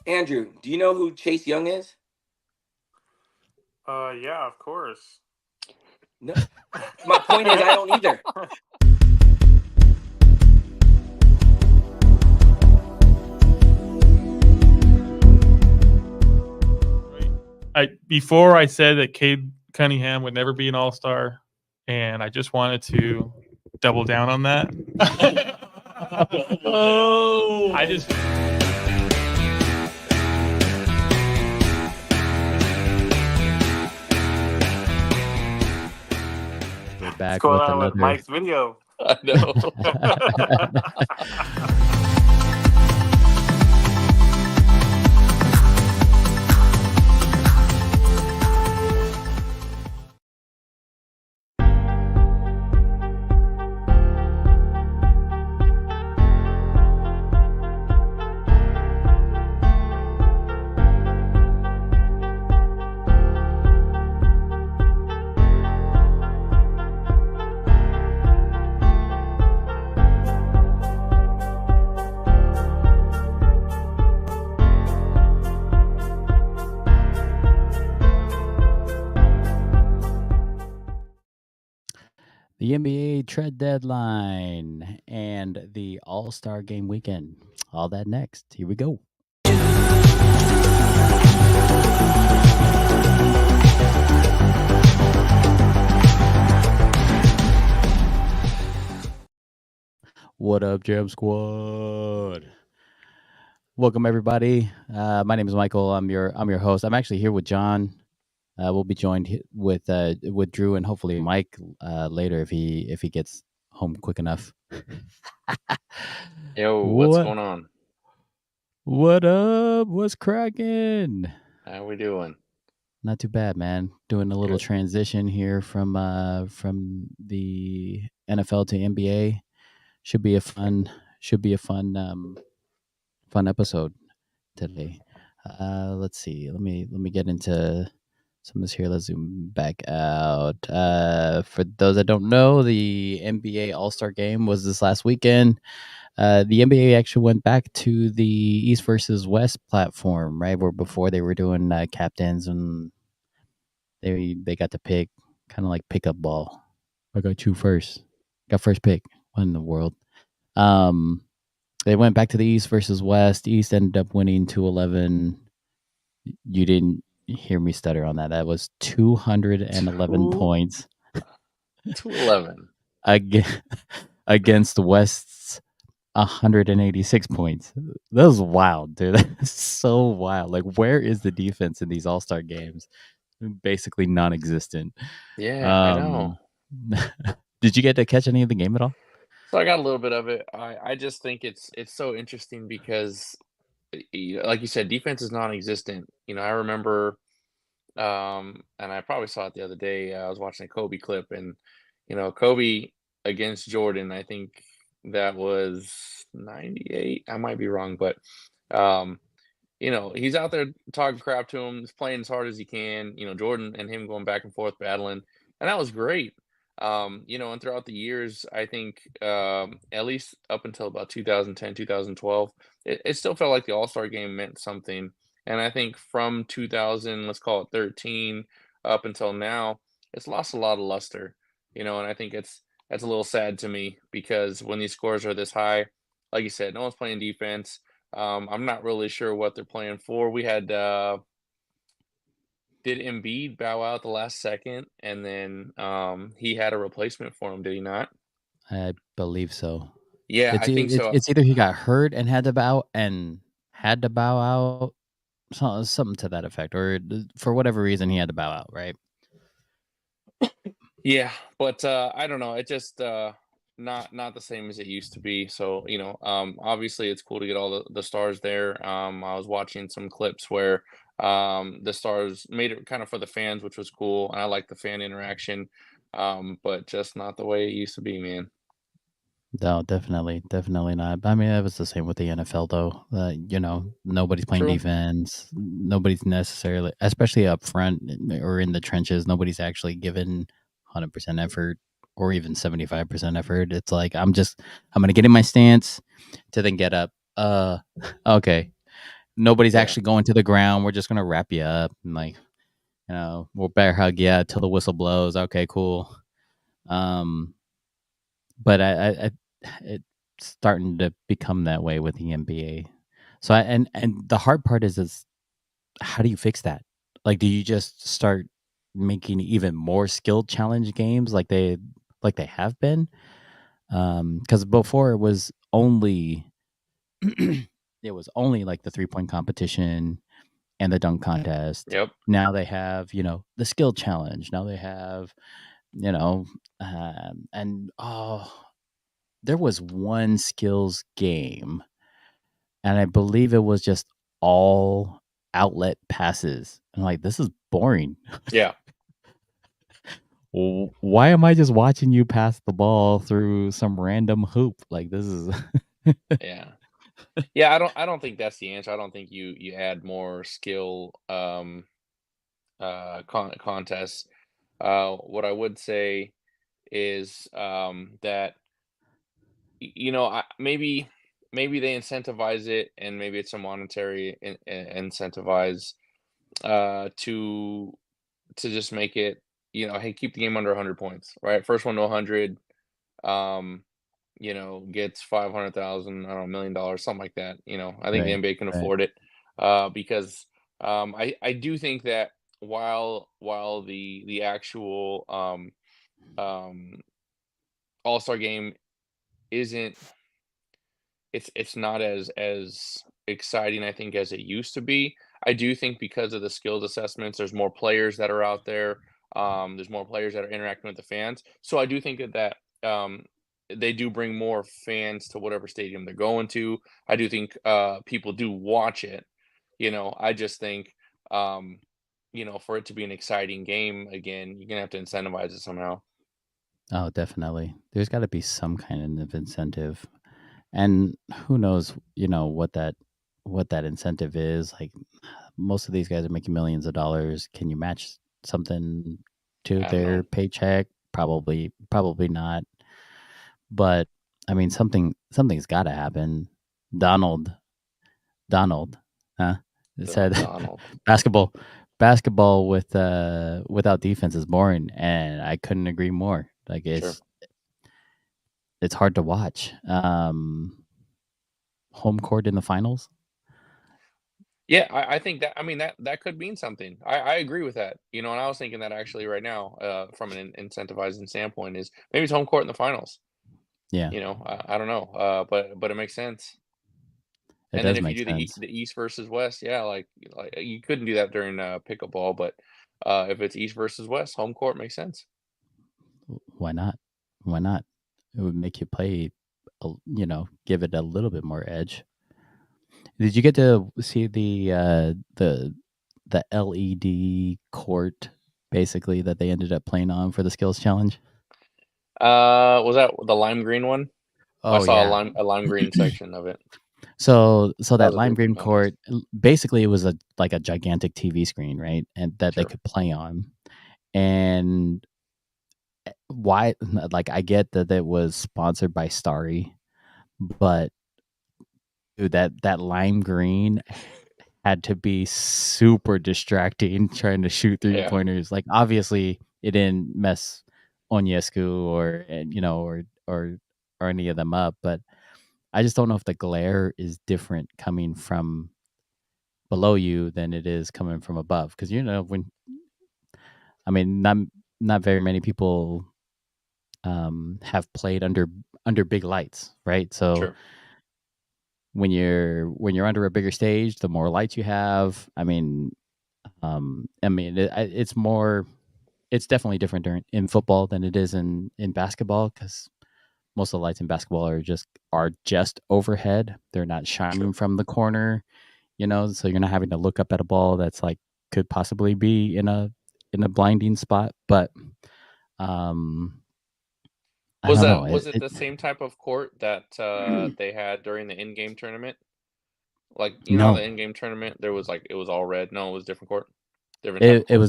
Andrew, do you know who Chase Young is? Yeah, of course. No. My point is, I don't either. Before I said that Cade Cunningham would never be an All-Star, and I just wanted to double down on that. Oh, I just we're back What's with going on with another. Mike's video? I know. The NBA trade deadline and the All-Star game weekend. All that next. Here we go. What up, Jam Squad? Welcome everybody. My name is Michael. I'm your host. I'm actually here with John. We'll be joined with Drew and hopefully Mike later if he gets home quick enough. Yo, what's going on? What up? What's cracking? How we doing? Not too bad, man. Doing a little Good. transition here from the NFL to NBA. Should be a fun fun episode today. Let's see. Let me get into some of this here. Let's zoom back out. For those that don't know, the NBA All-Star Game was this last weekend. The NBA actually went back to the East versus West platform, right? Where before they were doing captains and they got to pick, kind of like pickup ball. I got you first. Got first pick. What in the world? They went back to the East versus West. East ended up winning 211. You didn't hear me stutter on that. That was 211 points. 211 against the West's 186 points. That was wild, dude. That's so wild. Like, where is the defense in these All-Star games? Basically non-existent. Yeah, I know. Did you get to catch any of the game at all? So I got a little bit of it. I just think it's so interesting because, like you said, defense is non-existent. I remember, and I probably saw it the other day. I was watching a Kobe clip, and Kobe against Jordan. I think that was 98. I might be wrong, but he's out there talking crap to him. He's playing as hard as he can. Jordan and him going back and forth battling, and that was great. And throughout the years, I think at least up until about 2010, 2012, it still felt like the All-Star game meant something. And I think from 2000, let's call it 13, up until now, it's lost a lot of luster. And I think that's a little sad to me because when these scores are this high, like you said, no one's playing defense. I'm not really sure what they're playing for. We had did Embiid bow out the last second, and then he had a replacement for him, did he not? I believe so. Yeah, I think so. It's either he got hurt and had to bow out, something to that effect, or for whatever reason he had to bow out, right? Yeah, but I don't know. It just not the same as it used to be. So obviously it's cool to get all the stars there. I was watching some clips where the stars made it kind of for the fans, which was cool, and I like the fan interaction. But just not the way it used to be, man. No, definitely not. I mean, that was the same with the NFL, though. Nobody's playing True. defense. Nobody's necessarily, especially up front or in the trenches, nobody's actually given 100% effort or even 75% effort. It's like I'm going to get in my stance to then get up. Okay. nobody's Yeah. actually going to the ground. We're just gonna wrap you up and like, we'll bear hug you till the whistle blows. Okay, cool. But it's starting to become that way with the NBA. So and the hard part is how do you fix that? Like, do you just start making even more skill challenge games like they have been? Because before it was only like the 3-point competition and the dunk contest. Yep. Now they have the skill challenge. Now they have and there was one skills game, and I believe it was just all outlet passes. I'm like, this is boring. Yeah. Why am I just watching you pass the ball through some random hoop? Like, this is Yeah. Yeah, I don't think that's the answer. I don't think you add more skill contests. What I would say is that maybe they incentivize it, and maybe it's a monetary incentivize to just make it, hey, keep the game under 100 points, right? First one to 100 gets 500,000, I don't know, $1 million, something like that. I think the right, NBA can right. afford it because I do think that while the actual All-Star game isn't, it's not as exciting, I think, as it used to be. I do think because of the skills assessments, there's more players that are out there. There's more players that are interacting with the fans. So I do think that they do bring more fans to whatever stadium they're going to. I do think people do watch it. I just think for it to be an exciting game again, you're gonna have to incentivize it somehow. Oh, definitely. There's got to be some kind of incentive, and who knows, what that incentive is. Like, most of these guys are making millions of dollars. Can you match something to I don't their know. paycheck? Probably not. But I mean, something's got to happen. Donald, huh? It said Donald. basketball without defense is boring, and I couldn't agree more. Like, Sure. it's hard to watch. Home court in the finals. Yeah, I think that, I mean, that could mean something. I agree with that. And I was thinking that actually right now, from an incentivizing standpoint, is maybe it's home court in the finals. Yeah, I don't know, but it makes sense. it And then does if you make do sense. the East versus West, yeah, like you couldn't do that during pickleball, but if it's East versus West, home court makes sense. Why not? Why not? It would make you play, give it a little bit more edge. Did you get to see the LED court basically that they ended up playing on for the skills challenge? Was that the lime green one? I Oh saw yeah. a lime green section of it. So That that was a lime pretty green cool contest. court, basically it was like a gigantic TV screen, right? And that they Sure. could play on. And why, like, I get that it was sponsored by Starry, but dude, that lime green had to be super distracting trying to shoot Yeah. 3-pointers. Like, obviously it didn't mess Onyescu or any of them up, but I just don't know if the glare is different coming from below you than it is coming from above. Because not very many people have played under big lights, right? So Sure. when you're under a bigger stage, the more lights you have. It's definitely different in football than it is in basketball, because most of the lights in basketball are just overhead. They're not shining Sure. from the corner, so you're not having to look up at a ball that's like could possibly be in a blinding spot. But I don't know. Was it the same type of court that they had during the in-game tournament? Like, how the No, in-game tournament, there was it was all red. No, it was different court, different type of it court.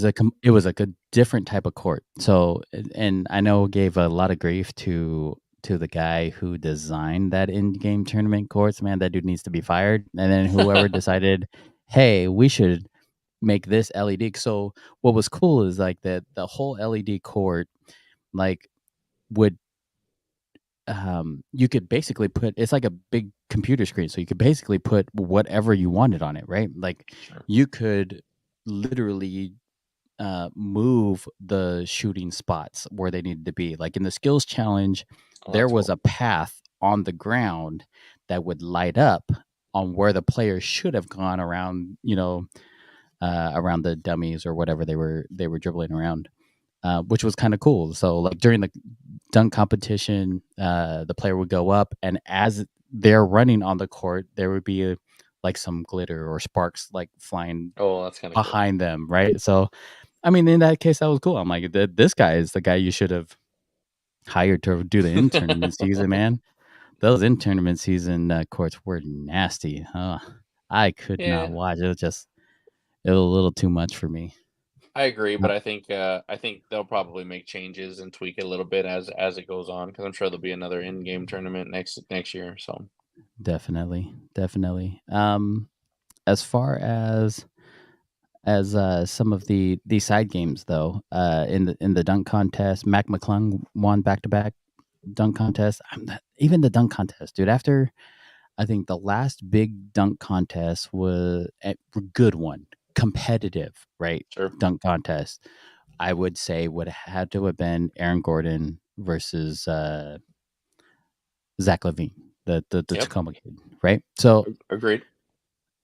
was a different type of court. So, and I know it gave a lot of grief to to the guy who designed that in-game tournament courts. Man, that dude needs to be fired. And then whoever decided, hey, we should make this LED. So what was cool is like the whole LED court, like would you could basically put, it's like a big computer screen, so you could basically put whatever you wanted on it, right? Like Sure. you could literally move the shooting spots where they needed to be. Like in the skills challenge, Oh, there that's was cool. a path on the ground that would light up on where the player should have gone around, around the dummies or whatever they were dribbling around, which was kind of cool. So like during the dunk competition, the player would go up, and as they're running on the court, there would be like some glitter or sparks like flying Oh, that's kind of cool. behind them, right? So, I mean, in that case, that was cool. I'm like, this guy is the guy you should have hired to do the in tournament season, man. Those in tournament season courts were nasty. I could Yeah, not watch. It was a little too much for me. I agree, but I think they'll probably make changes and tweak it a little bit as it goes on, because I'm sure there'll be another in-game tournament next year. So Definitely. As far as some of the side games though, in the dunk contest, Mac McClung won back-to-back dunk contest. Even the dunk contest, dude. After I think the last big dunk contest was a good one, competitive, right? sure. Dunk contest, I would say would have had to have been Aaron Gordon versus Zach LaVine, the Yep. Tacoma kid, right? So, Agreed.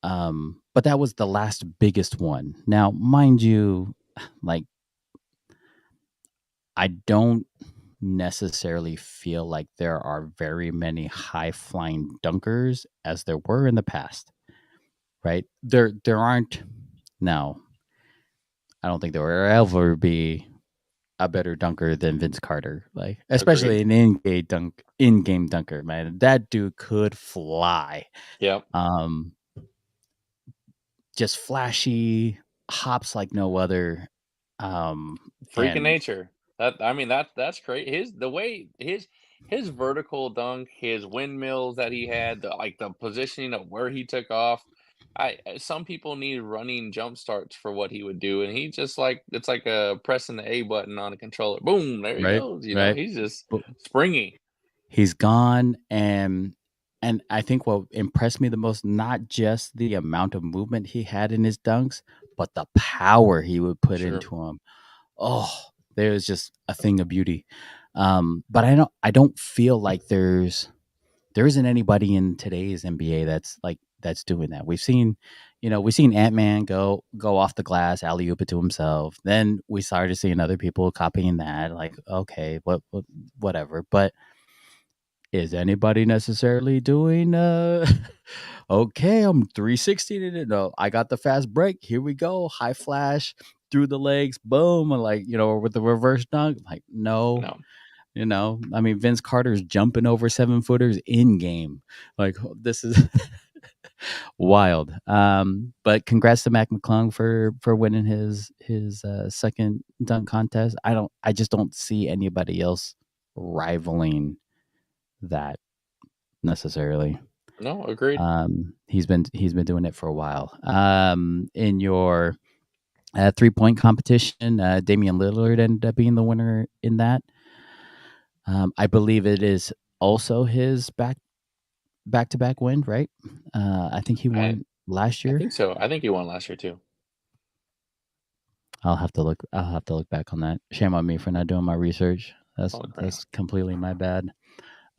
but that was the last biggest one. Now, mind you, like I don't necessarily feel like there are very many high flying dunkers as there were in the past, right? There aren't now. I don't think there will ever be a better dunker than Vince Carter, like especially an in-game dunker, man. That dude could fly. Yep. Just flashy, hops like no other. Freak of And nature. That's great. His vertical dunk, his windmills that he had, the positioning of where he took off. Some people need running jump starts for what he would do, and he just like it's like pressing the A button on a controller. Boom, there he right, goes. right. He's just But springy. he's gone, and I think what impressed me the most, not just the amount of movement he had in his dunks, but the power he would put Sure. into them. Oh, there was just a thing of beauty. But I don't feel like there isn't anybody in today's NBA that's doing that. We've seen Ant-Man go off the glass, alley-oop it to himself. Then we started seeing other people copying that. Like, okay, whatever. But is anybody necessarily doing okay, I'm 360 in it. No, I got the fast break. Here we go. High flash through the legs, boom, and with the reverse dunk. Like, no. I mean, Vince Carter's jumping over 7-footers in game. Like, this is wild. But congrats to Mac McClung for winning his second dunk contest. I just don't see anybody else rivaling that necessarily. No, agreed. He's been doing it for a while. In your 3-point competition, Damian Lillard ended up being the winner in that. I believe it is also his back-to-back win, right? I think he won last year. I think so. I think he won last year too. I'll have to look back on that. Shame on me for not doing my research. That's Oh, crap. that's completely my bad.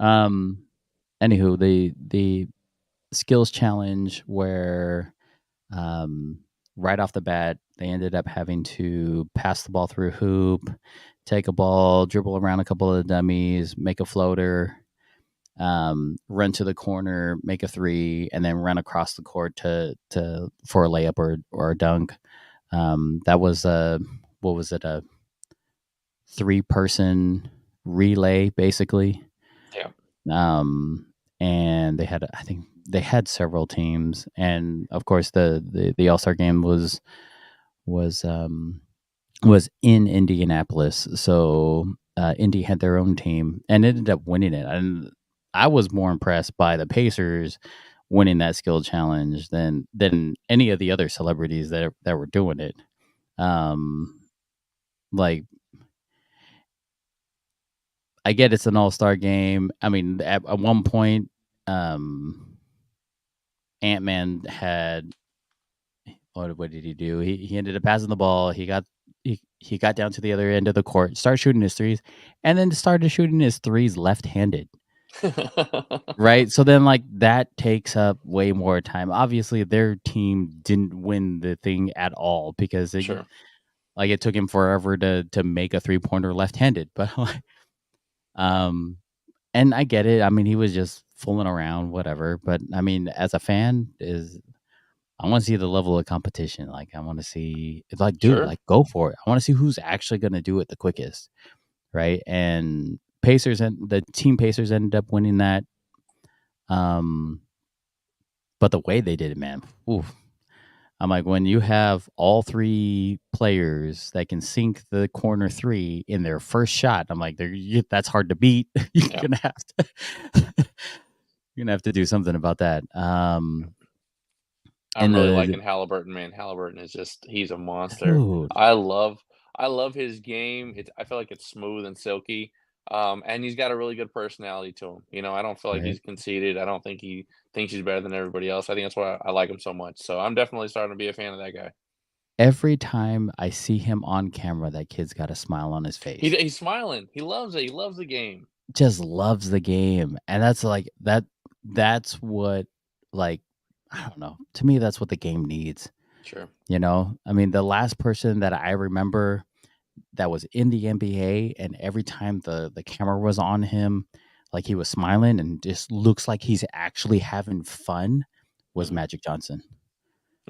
Anywho, the skills challenge where right off the bat they ended up having to pass the ball through a hoop, take a ball, dribble around a couple of dummies, make a floater, run to the corner, make a three, and then run across the court for a layup or a dunk. That was what was it, a 3-person relay basically. Yeah. And I think they had several teams, and of course the All-Star game was in Indianapolis. So Indy had their own team and ended up winning it. And I was more impressed by the Pacers winning that skill challenge than any of the other celebrities that were doing it. Like, I get it's an all-star game. I mean, at one point, Ant-Man had what did he do? He ended up passing the ball. He got down to the other end of the court, started shooting his threes, and then started shooting his threes left-handed. Right? So then, like, that takes up way more time. Obviously, their team didn't win the thing at all because Sure. like, it took him forever to make a three-pointer left-handed. But like, and I get it. I mean, he was just fooling around, whatever. But I mean, as a fan, I want to see the level of competition. Like, I want to see, it's like, dude, Sure. like, go for it. I want to see who's actually going to do it the quickest, right? And Pacers and the team Pacers ended up winning that. But the way they did it, man, oof. I'm like, when you have all three players that can sink the corner three in their first shot, I'm like, that's hard to beat. You're Yeah. gonna have to, you're gonna have to do something about that. I'm and really the- liking Halliburton, man. Halliburton is just, he's a monster. Dude, I love his game. I feel like it's smooth and silky. And he's got a really good personality to him. You know, I don't feel like Right. he's conceited. I don't think he thinks he's better than everybody else. I think that's why I like him so much. So I'm definitely starting to be a fan of that guy. every time I see him on camera, that kid's got a smile on his face. He's smiling. He loves it. He loves the game. Just loves the game, and that's like that. That's what, like, I don't know. To me, that's what the game needs. Sure. You know, I mean, the last person that I remember that was in the NBA, and every time the camera was on him, like, he was smiling and just looks like he's actually having fun, was Mhm. Magic Johnson.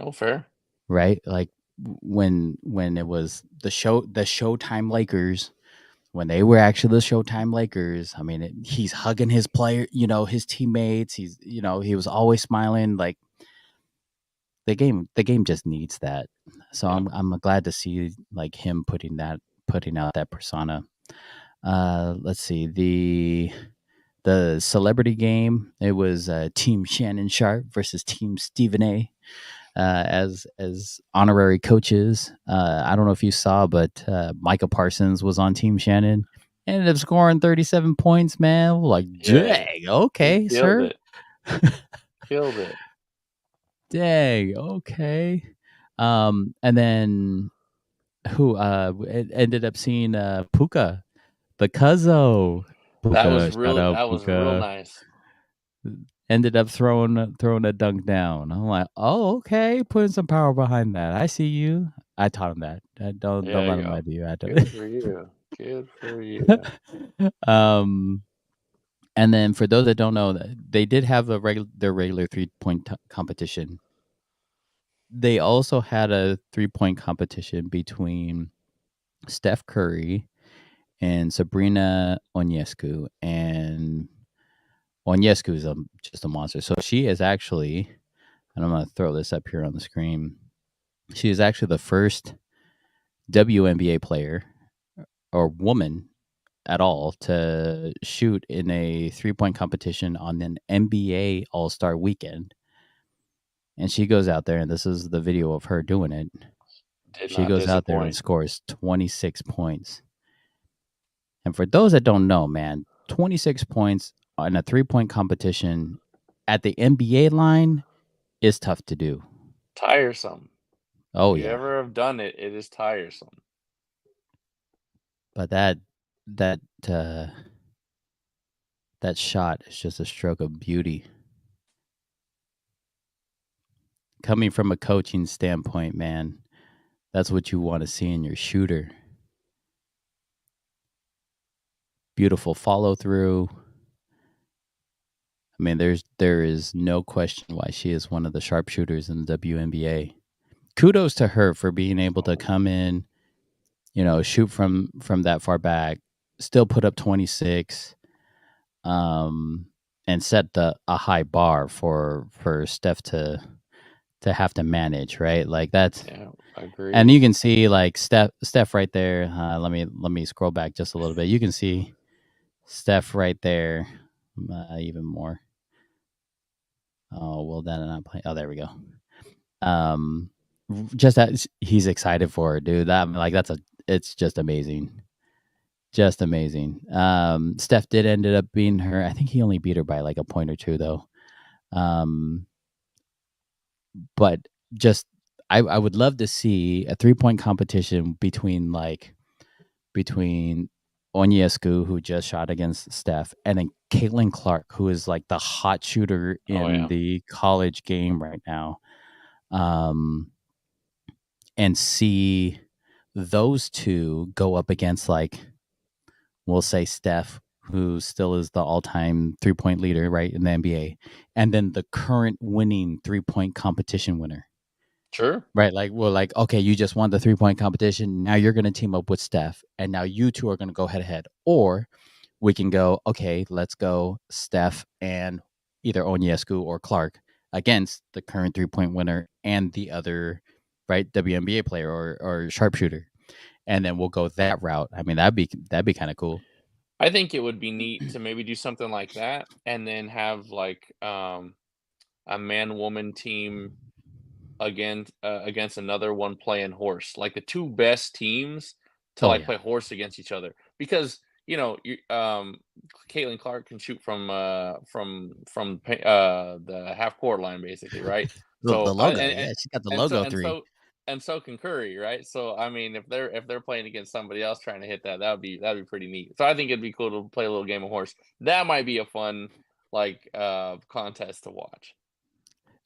Oh, fair. Right? Like, when it was the Showtime Lakers, when they were actually the Showtime Lakers, I mean, he's hugging his player, his teammates. He was always smiling. Like, the game just needs that. So Yeah. I'm glad to see, like, him putting out that persona. Let's see, the celebrity game. It was Team Shannon Sharp versus Team Stephen A. As honorary coaches. I don't know if you saw, but Micah Parsons was on Team Shannon. Ended up scoring 37 points, man. Like, Yeah, dang, okay, He sir. killed it. Killed it. Dang, okay. And then who ended up seeing Puka, the Cuzzo. That was Shout real. out, That was real Puka. nice. Ended up throwing a dunk down. I'm like, oh, okay, putting some power behind that. I see you. I taught him that. Don't There let you him go. lie to you. I Good don't. for you. Good for you. And then for those that don't know, they did have their regular 3-point competition. They also had a 3-point competition between Steph Curry and Sabrina Ionescu, and Ionescu is just a monster. So she is actually, and I'm going to throw this up here on the screen. She is actually the first WNBA player or woman at all to shoot in a 3-point competition on an NBA All-Star weekend. And she goes out there, and this is the video of her doing it. She goes out there and scores 26 points. And for those that don't know, man, 26 points in a 3-point competition at the NBA line is tough to do. Tiresome. Oh, if you yeah. ever have done it, it is tiresome. But that shot is just a stroke of beauty. Coming from a coaching standpoint, man, that's what you want to see in your shooter. Beautiful follow through. I mean, there is no question why she is one of the sharpshooters in the WNBA. Kudos to her for being able to come in, shoot from that far back, still put up 26, and set a high bar for Steph to have to manage, right? Like, that's... Yeah. Agreed. And you can see like Steph right there. Let me scroll back just a little bit. You can see Steph right there, even more. Oh, well, then I'm playing. Oh, there we go. Just that he's excited for it, dude. It's just amazing. Just amazing. Steph did ended up beating her. I think he only beat her by like a point or two, though. But just I would love to see a 3-point competition between Onyescu, who just shot against Steph, and then Caitlin Clark, who is like the hot shooter in the college game right now. And see those two go up against, like, we'll say Steph, who still is the all-time 3-point leader, right, in the NBA, and then the current winning 3-point competition winner. Sure. Right, like, okay, you just won the 3-point competition. Now you're going to team up with Steph, and now you two are going to go head-to-head. Or we can go, okay, let's go Steph and either Onyescu or Clark against the current 3-point winner and the other, right, WNBA player or sharpshooter, and then we'll go that route. I mean, that'd be kind of cool. I think it would be neat to maybe do something like that, and then have like a man-woman team against another one playing horse, like the two best teams to play horse against each other, because Caitlin Clark can shoot from the half court line, basically, right? The logo, she's got the logo three. And so can Curry, right? So I mean, if they're playing against somebody else trying to hit that'd be pretty neat. So I think it'd be cool to play a little game of horse. That might be a fun contest to watch.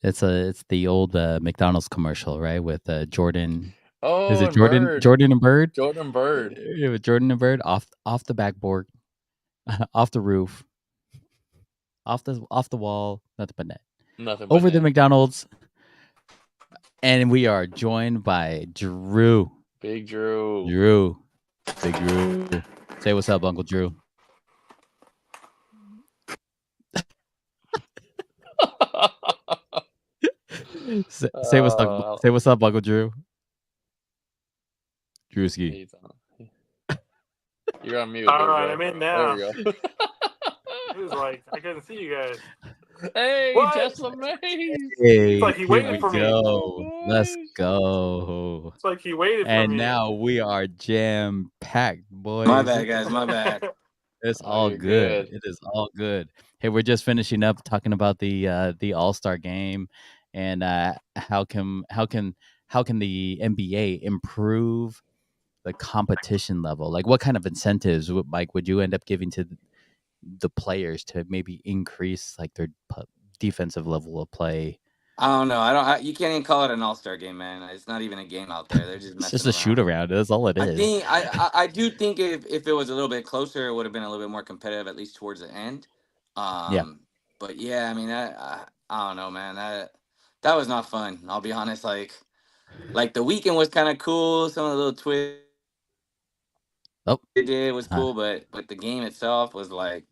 It's the old McDonald's commercial, right? With Jordan. Oh, is it Jordan? Bird. Jordan and Bird. Jordan Bird. With Jordan and Bird off the backboard, off the roof, off the wall, nothing but net. Nothing but over net. the McDonald's, and we are joined by Drew. Big Drew. Big Drew. Say what's up, Uncle Drew. Say what's up. Say what's up, Uncle Drew. Drewski. You're on mute. All right, I'm in now. There we go. It was like I couldn't see you guys. Hey, What? Tesla Maze. Hey, It's like he waited for me. Let's go. It's like he waited for And me. now we are jam packed, boys. My bad, guys. My bad. It's Oh, all you're good. good. It is all good. Hey, we're just finishing up talking about the All-Star game and how can the NBA improve the competition level? Like, what kind of incentives would you end up giving to the players to maybe increase like their defensive level of play? I don't know. You can't even call it an all-star game, man. It's not even a game out there. They're just It's messing just a around. shoot around. That's all it is. I do think if it was a little bit closer, it would have been a little bit more competitive, at least towards the end. But yeah, I mean, I don't know, man. That was not fun. I'll be honest. Like the weekend was kind of cool. Some of the little twists they did was cool, but the game itself was like,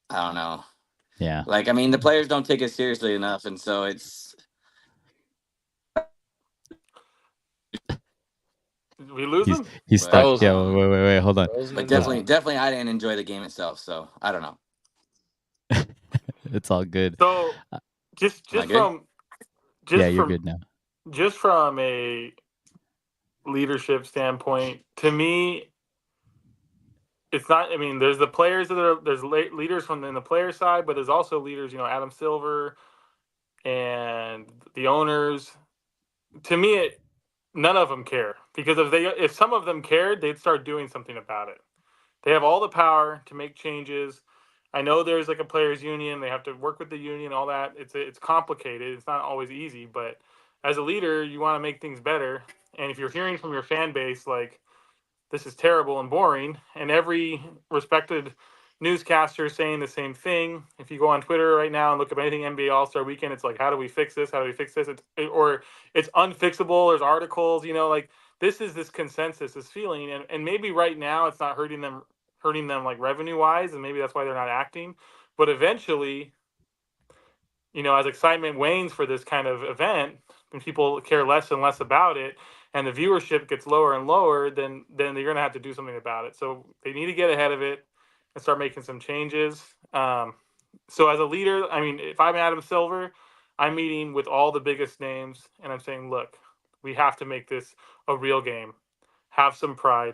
I don't know. Yeah. Like, I mean, the players don't take it seriously enough, and so it's. We lose him? He's stuck. Yeah, wait, hold on. But definitely, I didn't enjoy the game itself, so I don't know. It's all good. So, just Am I from good? Yeah, you're good now. Just from a leadership standpoint, to me, it's not. I mean, there's the players there's leaders from in the player side, but there's also leaders. Adam Silver and the owners. To me, none of them care, because if some of them cared, they'd start doing something about it. They have all the power to make changes. I know there's like a players union. They have to work with the union, all that. It's complicated. It's not always easy, but as a leader, you want to make things better. And if you're hearing from your fan base, like, this is terrible and boring, and every respected newscaster is saying the same thing. If you go on Twitter right now and look up anything NBA All-Star Weekend, it's like, how do we fix this? How do we fix this? Or it's unfixable. There's articles, like, this is this consensus, this feeling. And maybe right now it's not hurting them like revenue-wise, and maybe that's why they're not acting. But eventually, as excitement wanes for this kind of event, and people care less and less about it, and the viewership gets lower and lower, then you're going to have to do something about it. So they need to get ahead of it and start making some changes. So as a leader, I mean, if I'm Adam Silver, I'm meeting with all the biggest names, and I'm saying, look, we have to make this a real game. Have some pride.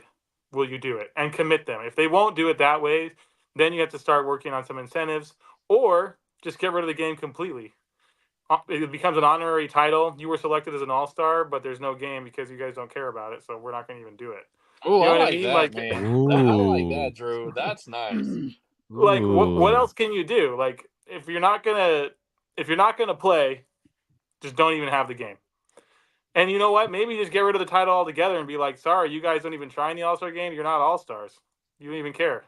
Will you do it? And commit them. If they won't do it that way, then you have to start working on some incentives, or just get rid of the game completely. It becomes an honorary title. You were selected as an all-star, but there's no game because you guys don't care about it, so we're not going to even do it. Oh, You know I what I like mean? that, Like, man. I like Ooh. that, Drew. That's nice. like what Ooh. else can you do? Like, if you're not gonna play, just don't even have the game. And you know what? Maybe just get rid of the title altogether and be like, sorry, you guys don't even try in the All-Star game. You're not all-stars. You don't even care.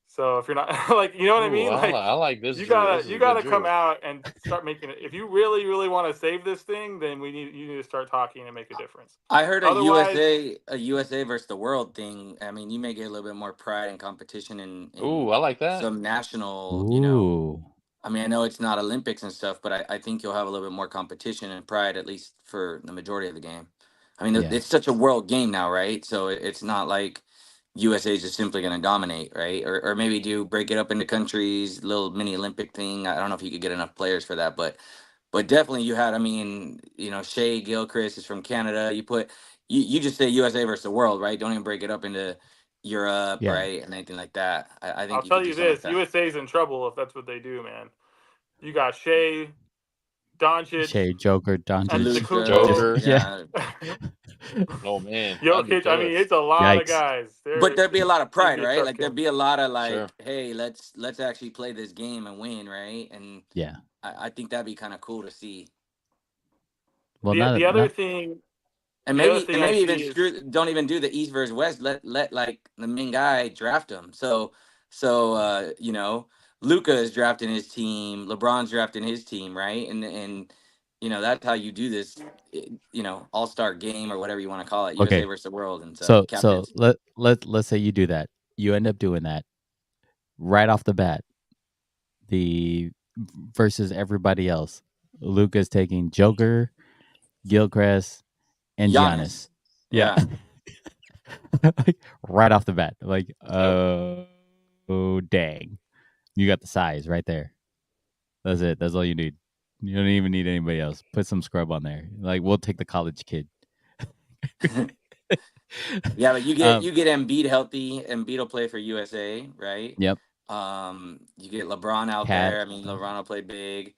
So if you're not like, you know what I Ooh, mean? Like, I like this, you Drew. gotta This is you a gotta good come Drew. out and start making it. If you really, really want to save this thing, then you need to start talking and make a difference. I heard Otherwise, a USA versus the world thing. I mean, you may get a little bit more pride and competition in Ooh, I like that. some national, Ooh. I mean, I know it's not Olympics and stuff, but I think you'll have a little bit more competition and pride, at least for the majority of the game. I mean, Yeah. it's such a world game now, right? So it's not like USA is just simply going to dominate, right? Or maybe do break it up into countries, little mini Olympic thing. I don't know if you could get enough players for that, but definitely you had. I mean, Shea Gilchrist is from Canada. You just say USA versus the world, right? Don't even break it up into Europe, Yeah. right, and anything like that. I I'll think you tell could do you something like this: that. USA's in trouble if that's what they do, man. You got Shea, Doncic, Shea, Joker, Doncic. Luka, Joker. Yeah. Oh man, that'd be Jokic. I mean, tough. it's a lot of Yikes. guys. But there'd be a lot of It'd pride, be a right? tough Like game. there'd be a lot of Sure. hey, let's actually play this game and win, right? And Yeah. I think that'd be kind of cool to see. Well, The other thing, And the other thing I maybe even see is don't even do the East versus West. Let like the main guy draft him. So Luca is drafting his team, LeBron's drafting his team, right? And that's how you do this, all-star game or whatever you want to call it, USA Okay. versus the world, and So captains. let's say you do that. You end up doing that right off the bat. The versus everybody else. Luca's taking Joker, Gilchrist, and Giannis. Yeah. Like, right off the bat. Like, oh dang. You got the size right there. That's it. That's all you need. You don't even need anybody else. Put some scrub on there. Like, we'll take the college kid. Yeah, but you get Embiid healthy. Embiid will play for USA, right? Yep. You get LeBron out Cat. there. I mean, LeBron will play big.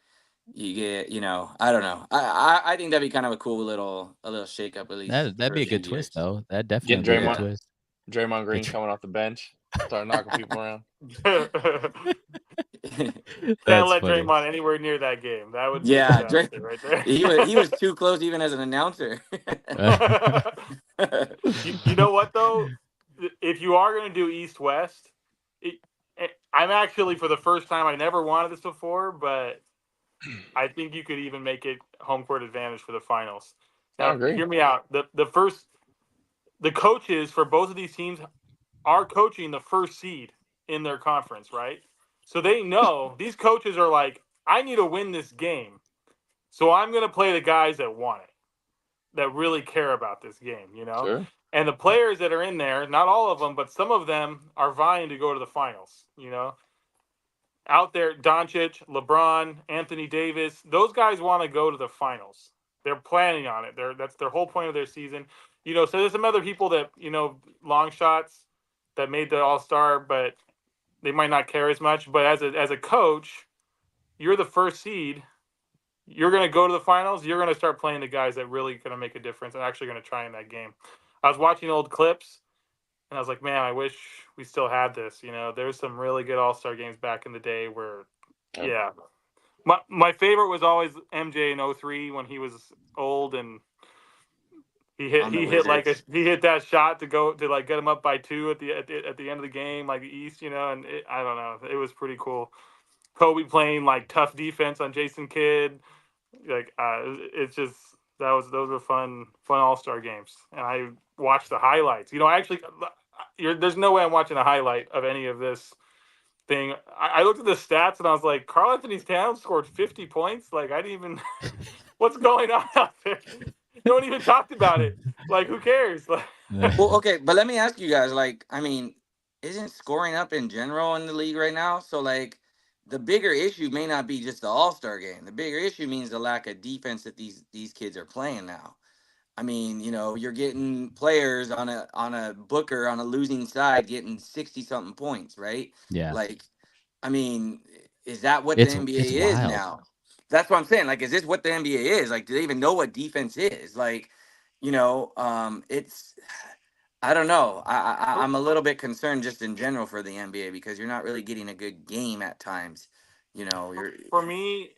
You get, I don't know. I think that'd be kind of a cool little shakeup, at least. That'd be a good twist, though. That'd definitely be a good twist. Draymond Green coming off the bench, start knocking people around. can't let funny. Draymond anywhere near that game. That would be Yeah, a disaster right there. he was too close even as an announcer. You know what though? If you are going to do East West, I'm actually, for the first time, I never wanted this before, but I think you could even make it home court advantage for the finals. Now, I agree. hear me out. The coaches for both of these teams are coaching the first seed in their conference, right? So they know these coaches are like, I need to win this game. So I'm going to play the guys that want it, that really care about this game, Sure. And the players that are in there, not all of them, but some of them are vying to go to the finals, Out there, Doncic, LeBron, Anthony Davis, those guys want to go to the finals. They're planning on it. That's their whole point of their season. So there's some other people that, long shots that made the All-Star, but they might not care as much. But as a coach, you're the first seed. You're going to go to the finals. You're going to start playing the guys that really going to make a difference and actually going to try in that game. I was watching old clips, and I was like, man, I wish we still had this. There's some really good All-Star games back in the day where, yeah. My favorite was always MJ in 2003 when he was old and he hit that shot to get him up by 2 at the end of the game, like the East, and I don't know, it was pretty cool. Kobe playing like tough defense on Jason Kidd, it's just those were fun All-Star games, and I watched the highlights. There's no way I'm watching a highlight of any of this thing. I looked at the stats and I was like, Karl Anthony Towns scored 50 points. Like, I didn't even what's going on out there? No one even talked about it. Like, who cares? Like, Well, okay, but let me ask you guys, like, I mean, isn't scoring up in general in the league right now? So, like, the bigger issue may not be just the All-Star game. The bigger issue means the lack of defense that these kids are playing now. I mean, you're getting players on a Booker on a losing side getting 60 something points, right? Yeah, Like, I mean, is that what the it's NBA is wild. now? That's what I'm saying. Like, is this what the NBA is? Like, do they even know what defense is? Like, it's I don't know. I'm a little bit concerned just in general for the NBA because you're not really getting a good game at times. You're for me,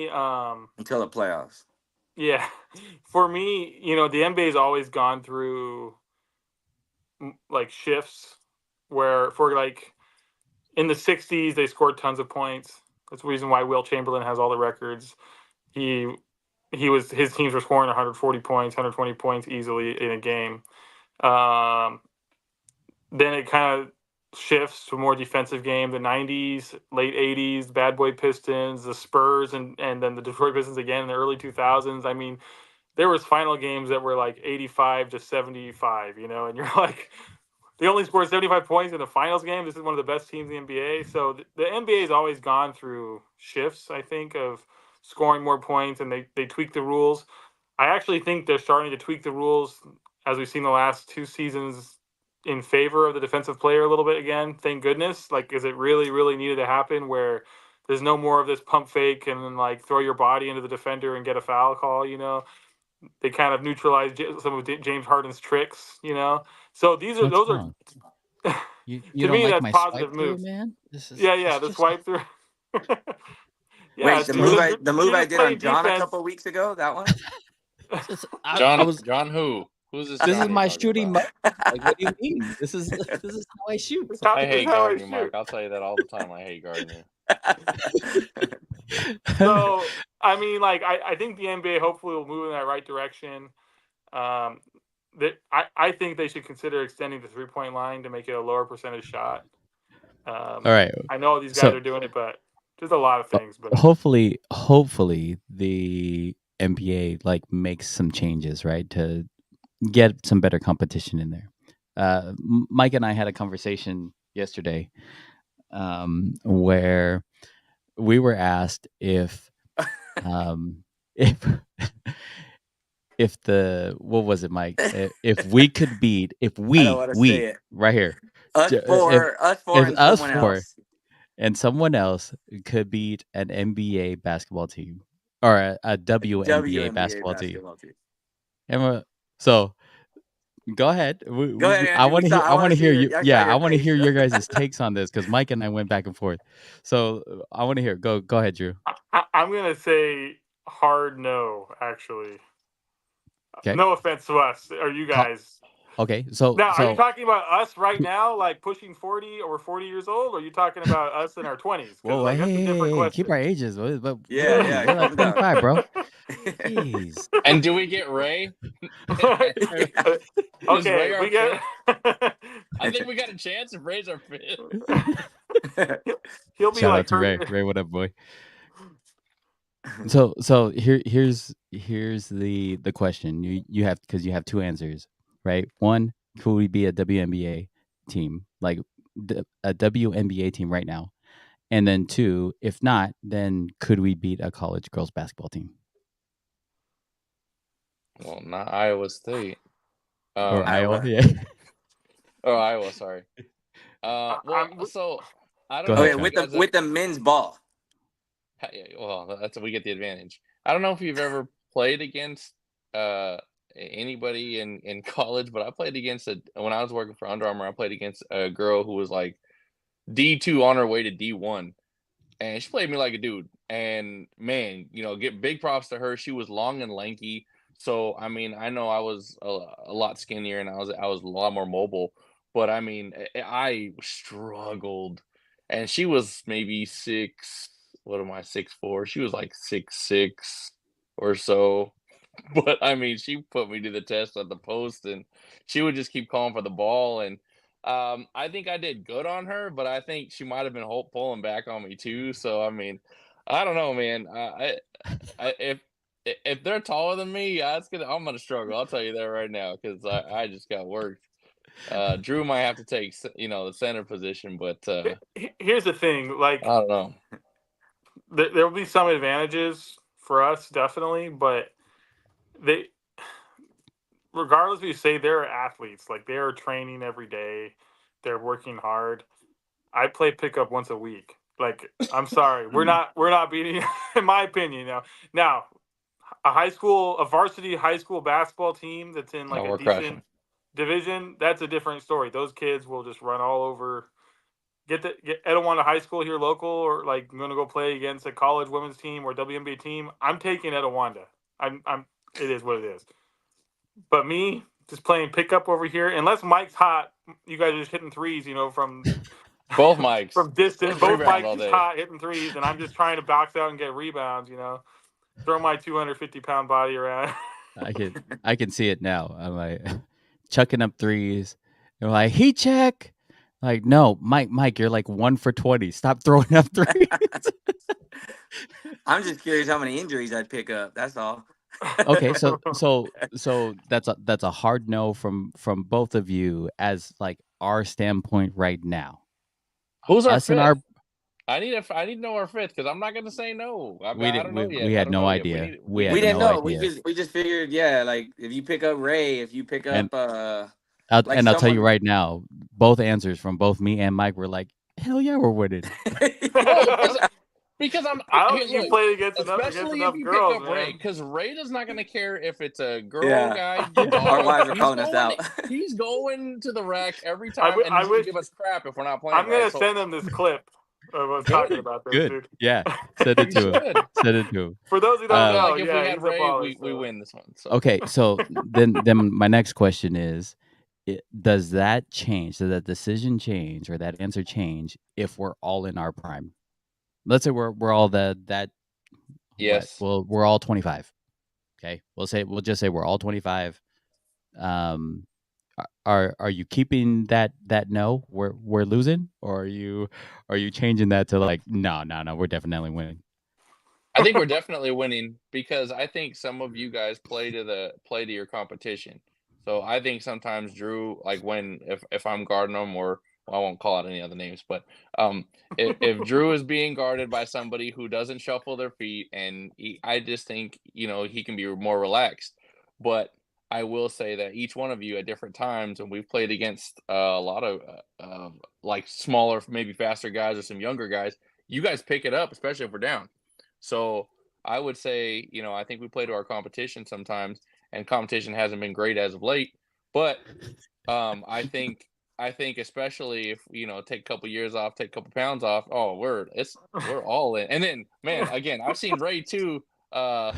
until the playoffs. yeah, for me, the NBA's always gone through like shifts where for like in the 60s they scored tons of points. That's the reason why Will Chamberlain has all the records. His teams were scoring 140 points, 120 points easily in a game. Then it kind of shifts to a more defensive game. The 90s, late 80s, Bad Boy Pistons, the Spurs, and then the Detroit Pistons again in the early 2000s. I mean, there was final games that were like 85-75, and you're like, they only scored 75 points in the finals game. This is one of the best teams in the NBA. So the NBA has always gone through shifts, I think, of scoring more points, and they tweak the rules. I actually think they're starting to tweak the rules, as we've seen the last 2 seasons, in favor of the defensive player a little bit again. Thank goodness. Like, is it really, really needed to happen where there's no more of this pump fake and then like throw your body into the defender and get a foul call, They kind of neutralize some of James Harden's tricks, So those What's are wrong? You to don't me like that's my positive swipe through, moves. man? This is Yeah, the just swipe through. Yeah, Wait, it's the true. move You're I just did on playing John a defense. couple weeks ago, that one. I was. John who? Who's this? This John is you're my talking shooting. about? Like, what do you mean? This is how I shoot. I hate How I guarding you, Mike. shoot. I'll tell you that all the time. I hate guarding you. So I mean, like, I think the NBA hopefully will move in that right direction. I think they should consider extending the 3-point line to make it a lower percentage shot. All right. I know these guys So are doing it, but there's a lot of things. But hopefully the NBA like makes some changes, right, to get some better competition in there. Mike and I had a conversation yesterday where we were asked if if the what was it, Mike? If we could beat I don't want to say it. right here, Us if four, and us someone four else. and someone else could beat an NBA basketball team or a WNBA basketball team. So go ahead. Go ahead, I Andrew. want to hear. I want to hear you. I saw Yeah, your I want to face. hear your guys' takes on this because Mike and I went back and forth. So I want to hear. Go ahead, Drew. I'm gonna say hard no. Actually, Okay. no offense to us or you guys. Okay. So Now, are you talking about us right now, like pushing 40 or 40 years old, or are you talking about us in our 20s? Whoa, Like, that's a different question. keep our ages. But Yeah, we're like calm down. 25, bro. Jeez. And do we get Ray? Is Ray Okay, our we get. I think we got a chance if Ray's our fifth. He'll be Shout like out to Ray. hurt- Ray, what up, boy? So here's the question. You have, because you have 2 answers, right? One, could we be a WNBA team, like a WNBA team right now? And then 2, if not, then could we beat a college girls basketball team Well, not Iowa State. or Iowa? Iowa. Yeah. Oh, Iowa. Sorry. Well, so I don't Go know. ahead, Okay, if you with guys the with the men's ball. well, that's we get the advantage. I don't know if you've ever played against anybody in college, but I played against when I was working for Under Armour. I played against a girl who was like D2 on her way to D1, and she played me like a dude. And man, get big props to her. She was long and lanky. So I mean, I know I was a lot skinnier and I was a lot more mobile, but I mean, I struggled, and she was maybe 6. What am I, 6'4"? She was like 6'6" or so. But I mean, she put me to the test at the post, and she would just keep calling for the ball. And I think I did good on her, but I think she might have been pulling back on me too. So I mean, I don't know, man. if they're taller than me, I'm gonna struggle. I'll tell you that right now because I just got worked. Drew might have to take the center position, but Here's the thing, like I don't know. there will be some advantages for us, definitely, but they, regardless if you say they're athletes, like they are training every day, they're working hard. I play pickup once a week. Like, I'm sorry, we're not beating, in my opinion. Now, a varsity high school basketball team that's in like No, a we're decent crushing. division, that's a different story. Those kids will just run all over. Get Etiwanda High School here local, or like I'm gonna go play against a college women's team or WNBA team. I'm taking Etiwanda. I'm. It is what it is. But me just playing pickup over here, unless Mike's hot, you guys are just hitting threes. From Both mics from distance. Let's Both rebound Mike's all just day. hot hitting threes, and I'm just trying to box out and get rebounds. Throw my 250-pound body around. I can see it now. I'm like chucking up threes. They're like, heat check. Like, no, Mike, you're like 1 for 20. Stop throwing up threes. I'm just curious how many injuries I'd pick up. That's all. Okay, so that's a hard no from both of you as like our standpoint right now. Who's our Us and fifth? our I need to know our fifth because I'm not going to say no. I we don't know didn't yet. we I had don't no know yet. idea. We had We didn't no know. idea. We just figured, yeah, like if you pick up Ray, if you pick up And like I'll tell you someone. right now, both answers from both me and Mike were like, hell yeah, we're winning. No, because I'm. I don't Hey, think you look, played against especially enough if you girls, pick up Ray, man. because Ray is not going to care if it's a girl, Yeah. guy, Our dog. wives are calling us out. He's going to the rack every I time, and he's going wish- to give us crap if we're not playing. I'm gonna right. So send them this clip of us Good. talking about this, Good. dude. Yeah. Send it you to him. should. Send it to him. For those who don't I feel know, like if we yeah, had he's a Ray, baller, we so. win this one. So. Okay, so then my next question is, does that change? Does that decision change or that answer change if we're all in our prime? Let's say we're all that. Yes. Well, we're all 25. Okay, we'll just say we're all 25. Are you keeping that no? We're losing, or are you changing that to like no, we're definitely winning? I think we're definitely winning because I think some of you guys play to your competition. So I think sometimes Drew, like if I'm guarding him, or I won't call out any other names, but if Drew is being guarded by somebody who doesn't shuffle their feet, and I just think he can be more relaxed. But I will say that each one of you at different times, and we've played against a lot of like smaller, maybe faster guys or some younger guys. You guys pick it up, especially if we're down. So I would say, I think we play to our competition sometimes, and competition hasn't been great as of late. But I think especially if take a couple years off, take a couple pounds off. Oh, we're all in. And then, man, again, I've seen Ray too. A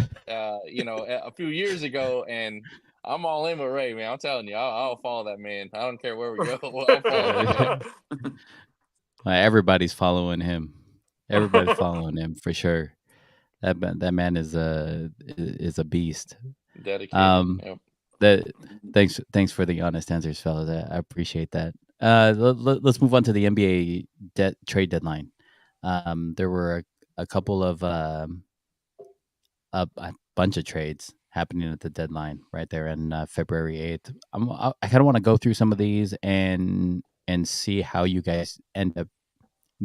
few years ago, and I'm all in with Ray, man. I'm telling you, I'll follow that man. I don't care where we go. I'll follow that man. Everybody's following him. Everybody's following him for sure. That man is a beast. Dedicated. Yep. Thanks for the honest answers, fellas. I appreciate that. Let's move on to the NBA trade deadline. There were a couple of a bunch of trades happening at the deadline right there on February 8th. I kind of want to go through some of these and see how you guys end up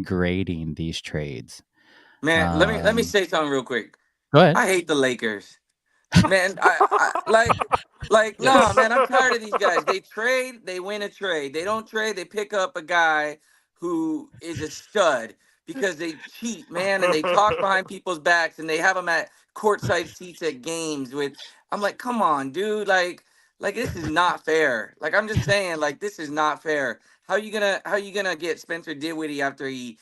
grading these trades. Man, let me say something real quick. Go ahead. I hate the Lakers. Man, I no, man, I'm tired of these guys. They trade, they win a trade. They don't trade, they pick up a guy who is a stud because they cheat, man, and they talk behind people's backs, and they have them at courtside seats at games with. I'm like, come on, dude, like this is not fair. Like, I'm just saying, like, this is not fair. How you gonna get Spencer Dinwiddie after he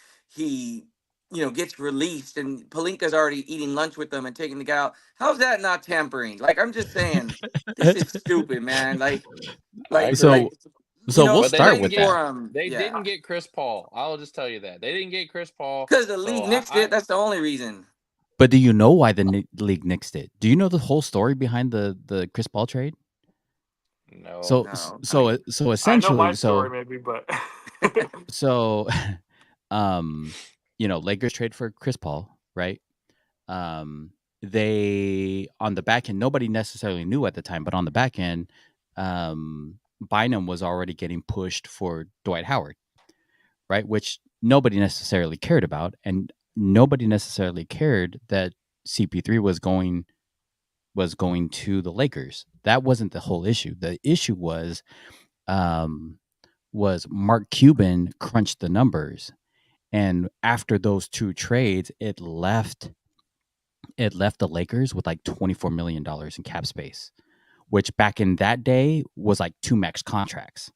gets released and Pelinka's already eating lunch with them and taking the guy out? How's that not tampering? Like, I'm just saying, this is stupid, man. So we'll start with that. They didn't get Chris Paul. I'll just tell you that. They didn't get Chris Paul. Because the league nixed it. That's the only reason. But do you know why the league nixed it? Do you know the whole story behind the Chris Paul trade? No. So essentially, I know my story maybe, but Lakers trade for Chris Paul, right? they on the back end, nobody necessarily knew at the time, but on the back end, Bynum was already getting pushed for Dwight Howard, right? Which nobody necessarily cared about, and nobody necessarily cared that CP3 was going to the Lakers. That wasn't the whole issue. The issue was Mark Cuban crunched the numbers, and after those two trades, it left the Lakers with like $24 million in cap space, which back in that day was like 2 max contracts.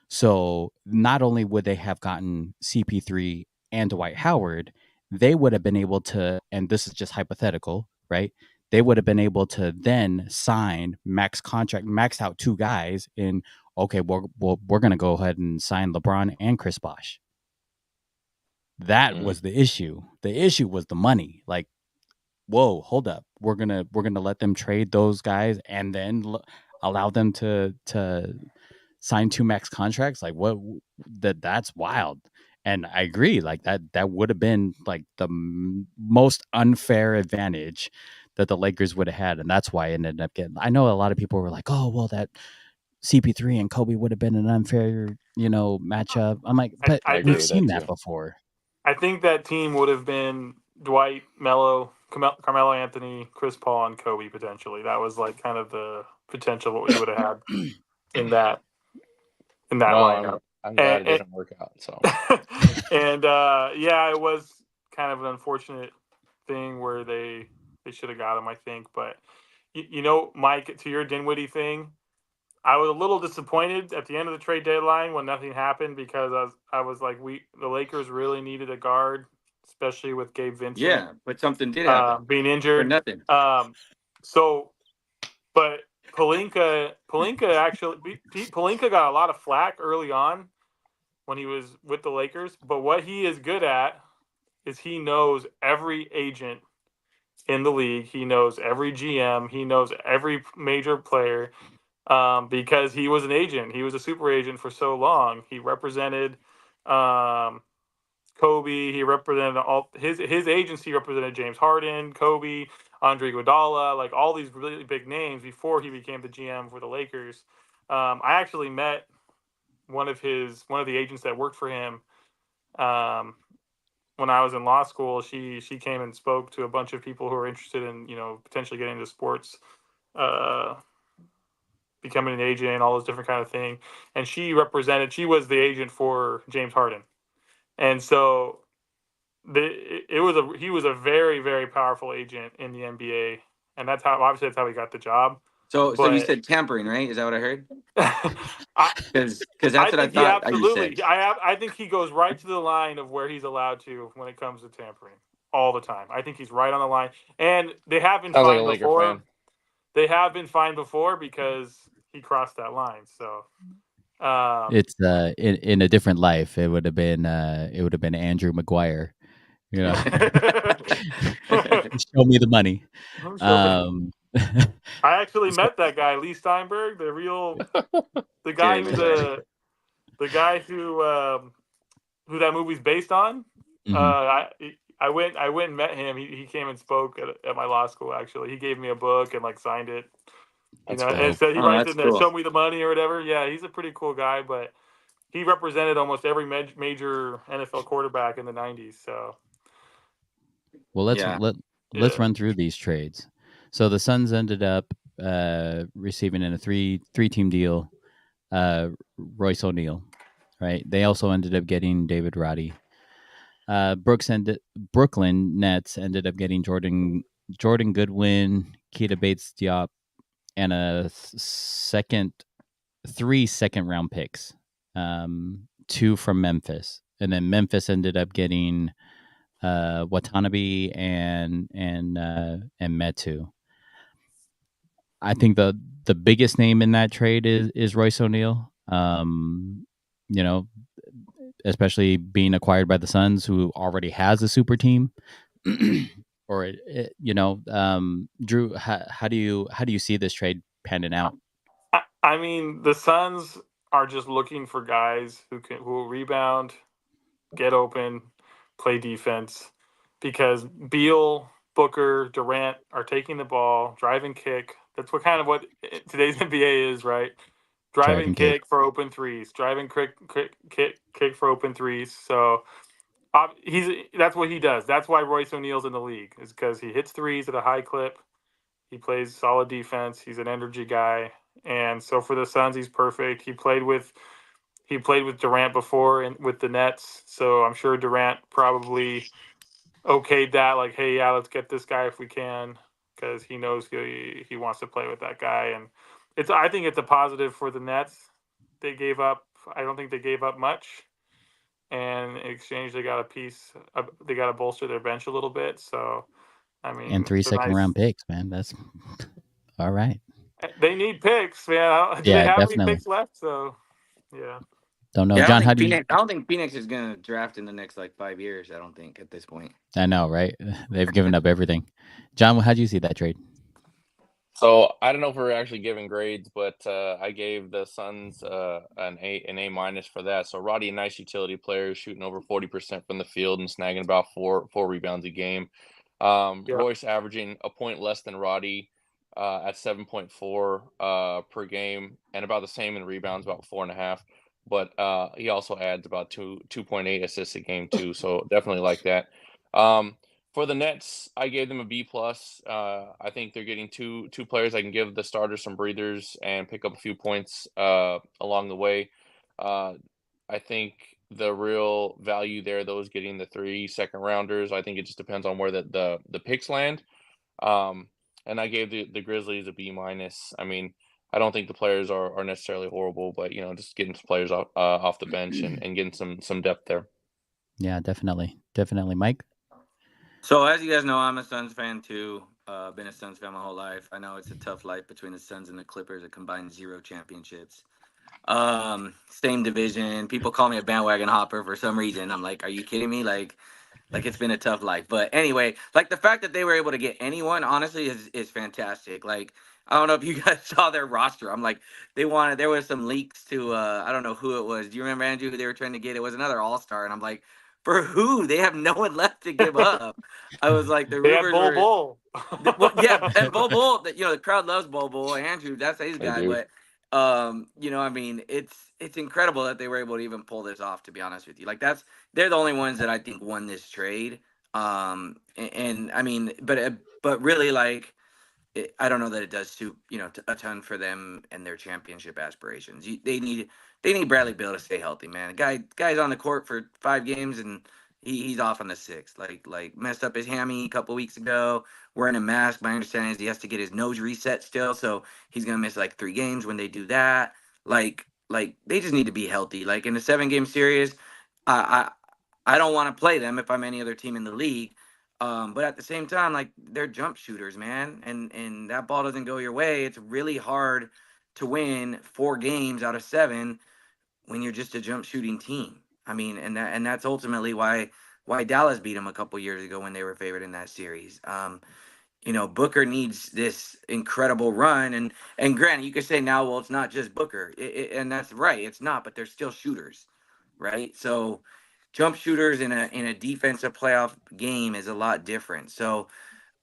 So not only would they have gotten CP3 and Dwight Howard, they would have been able to, and this is just hypothetical, right? They would have been able to then sign max out 2 guys in, okay, we're going to go ahead and sign LeBron and Chris Bosh. That was the issue. The issue was the money. Like, whoa, hold up. We're gonna let them trade those guys and then allow them to sign 2 max contracts. Like, what? That's wild. And I agree. Like that would have been like the most unfair advantage that the Lakers would have had, and that's why it ended up getting. I know a lot of people were like, "Oh, well, that CP3 and Kobe would have been an unfair, matchup." I'm like, but we've seen that before. I think that team would have been Dwight, Melo, Carmelo Anthony, Chris Paul, and Kobe potentially. That was like kind of the potential what we would have had in that lineup. I'm glad it didn't work out. So, and it was kind of an unfortunate thing where they should have got him, I think. But Mike, to your Dinwiddie thing, I was a little disappointed at the end of the trade deadline when nothing happened, because I was like, the Lakers really needed a guard, especially with Gabe Vincent. Yeah, but something did happen. Being injured. For nothing. But Pelinka got a lot of flack early on when he was with the Lakers. But what he is good at is he knows every agent in the league. He knows every GM. He knows every major player. Because he was an agent. He was a super agent for so long. He represented Kobe. He represented all his agency represented James Harden, Kobe, Andre Iguodala, like all these really big names before he became the GM for the Lakers. I actually met one of the agents that worked for him when I was in law school. She came and spoke to a bunch of people who are interested in potentially getting into sports. Becoming an agent and all this different kind of thing. And she was the agent for James Harden. And so he was a very, very powerful agent in the NBA. And that's how he got the job. So you said tampering, right? Is that what I heard? Because that's what I thought. Absolutely. I think he goes right to the line of where he's allowed to when it comes to tampering all the time. I think he's right on the line. And they have been fined before. They have been fined before because he crossed that line. So it's in a different life. It would have been Andrew Maguire. Show me the money. I actually met that guy, Lee Steinberg, the guy who that movie's based on. Mm-hmm. I went and met him. He came and spoke at my law school. Actually, he gave me a book and like signed it. And said he writes in there, "Show me the money" or whatever. Yeah, he's a pretty cool guy, but he represented almost every major NFL quarterback in the '90s. So, well, let's run through these trades. So the Suns ended up receiving in a three-team deal Royce O'Neal, right? They also ended up getting David Roddy. Brooklyn Nets ended up getting Jordan Goodwin, Keita Bates-Diop, and three second-round picks, 2 from Memphis, and then Memphis ended up getting Watanabe and Metu. I think the biggest name in that trade is Royce O'Neal. Especially being acquired by the Suns, who already has a super team. Or Drew, how do you see this trade panning out? I mean, the Suns are just looking for guys who will rebound, get open, play defense, because Beal Booker, Durant are taking the ball, drive and kick. That's what today's NBA is, right? Drive and kick for open threes. Drive and kick for open threes. So that's what he does. That's why Royce O'Neal's in the league, is because he hits threes at a high clip. He plays solid defense. He's an energy guy, and so for the Suns, he's perfect. He played with Durant before and with the Nets, so I'm sure Durant probably okayed that, like, hey, yeah, let's get this guy if we can, because he knows he wants to play with that guy, and I think it's a positive for the Nets. They gave up. I don't think they gave up much, and in exchange, they got a piece. They got to bolster their bench a little bit. So, I mean, And 3 second-round picks, man. That's all right. They need picks, man. Do they have any picks left? So, yeah. Don't know, Yeah, John. I don't think Phoenix is gonna draft in the next like 5 years. I don't think at this point. I know, right? They've given up everything. John, how do you see that trade? So I don't know if we're actually giving grades, but I gave the Suns an A- for that. So Roddy, a nice utility player, shooting over 40% from the field and snagging about four rebounds a game. Royce averaging a point less than Roddy at 7.4 per game, and about the same in rebounds, about 4.5. But he also adds about 2.8 assists a game too. So definitely like that. For the Nets, I gave them a B+. I think they're getting two players that can give the starters some breathers and pick up a few points along the way. I think the real value there, those getting the 3 second rounders. I think it just depends on where the picks land. And I gave the Grizzlies a B-. I mean, I don't think the players are necessarily horrible, but just getting some players off the bench and getting some depth there. Yeah, definitely, Mike. So as you guys know, I'm a Suns fan too. Been a Suns fan my whole life. I know it's a tough life between the Suns and the Clippers. A combined 0 championships. Same division. People call me a bandwagon hopper for some reason. I'm like, are you kidding me? Like it's been a tough life. But anyway, like the fact that they were able to get anyone, honestly, is fantastic. Like, I don't know if you guys saw their roster. I'm like, there was some leaks to I don't know who it was. Do you remember, Andrew, who they were trying to get? It was another all-star, and I'm like, for who? They have no one left to give up. I was like, the rumors were Bol. yeah, and Bol, the crowd loves Bol. Andrew, that's his guy. But I mean, it's incredible that they were able to even pull this off, to be honest with you. Like they're the only ones that I think won this trade. And I mean, but really, like, I don't know that it does a ton for them and their championship aspirations. They need Bradley Beal to stay healthy, man. Guy's on the court for 5 games and he's off on the 6th. Like messed up his hammy a couple weeks ago, wearing a mask. My understanding is he has to get his nose reset still, so he's gonna miss like 3 games when they do that. Like they just need to be healthy. Like in a 7-game series, I don't want to play them if I'm any other team in the league. But at the same time, like, they're jump shooters, man, and that ball doesn't go your way. It's really hard to win 4 games out of 7 when you're just a jump shooting team. I mean, and that's ultimately why Dallas beat them a couple years ago when they were favored in that series. Booker needs this incredible run, and granted, you could say now, well, it's not just Booker, and that's right, it's not, but they're still shooters, right? So jump shooters in a defensive playoff game is a lot different. So,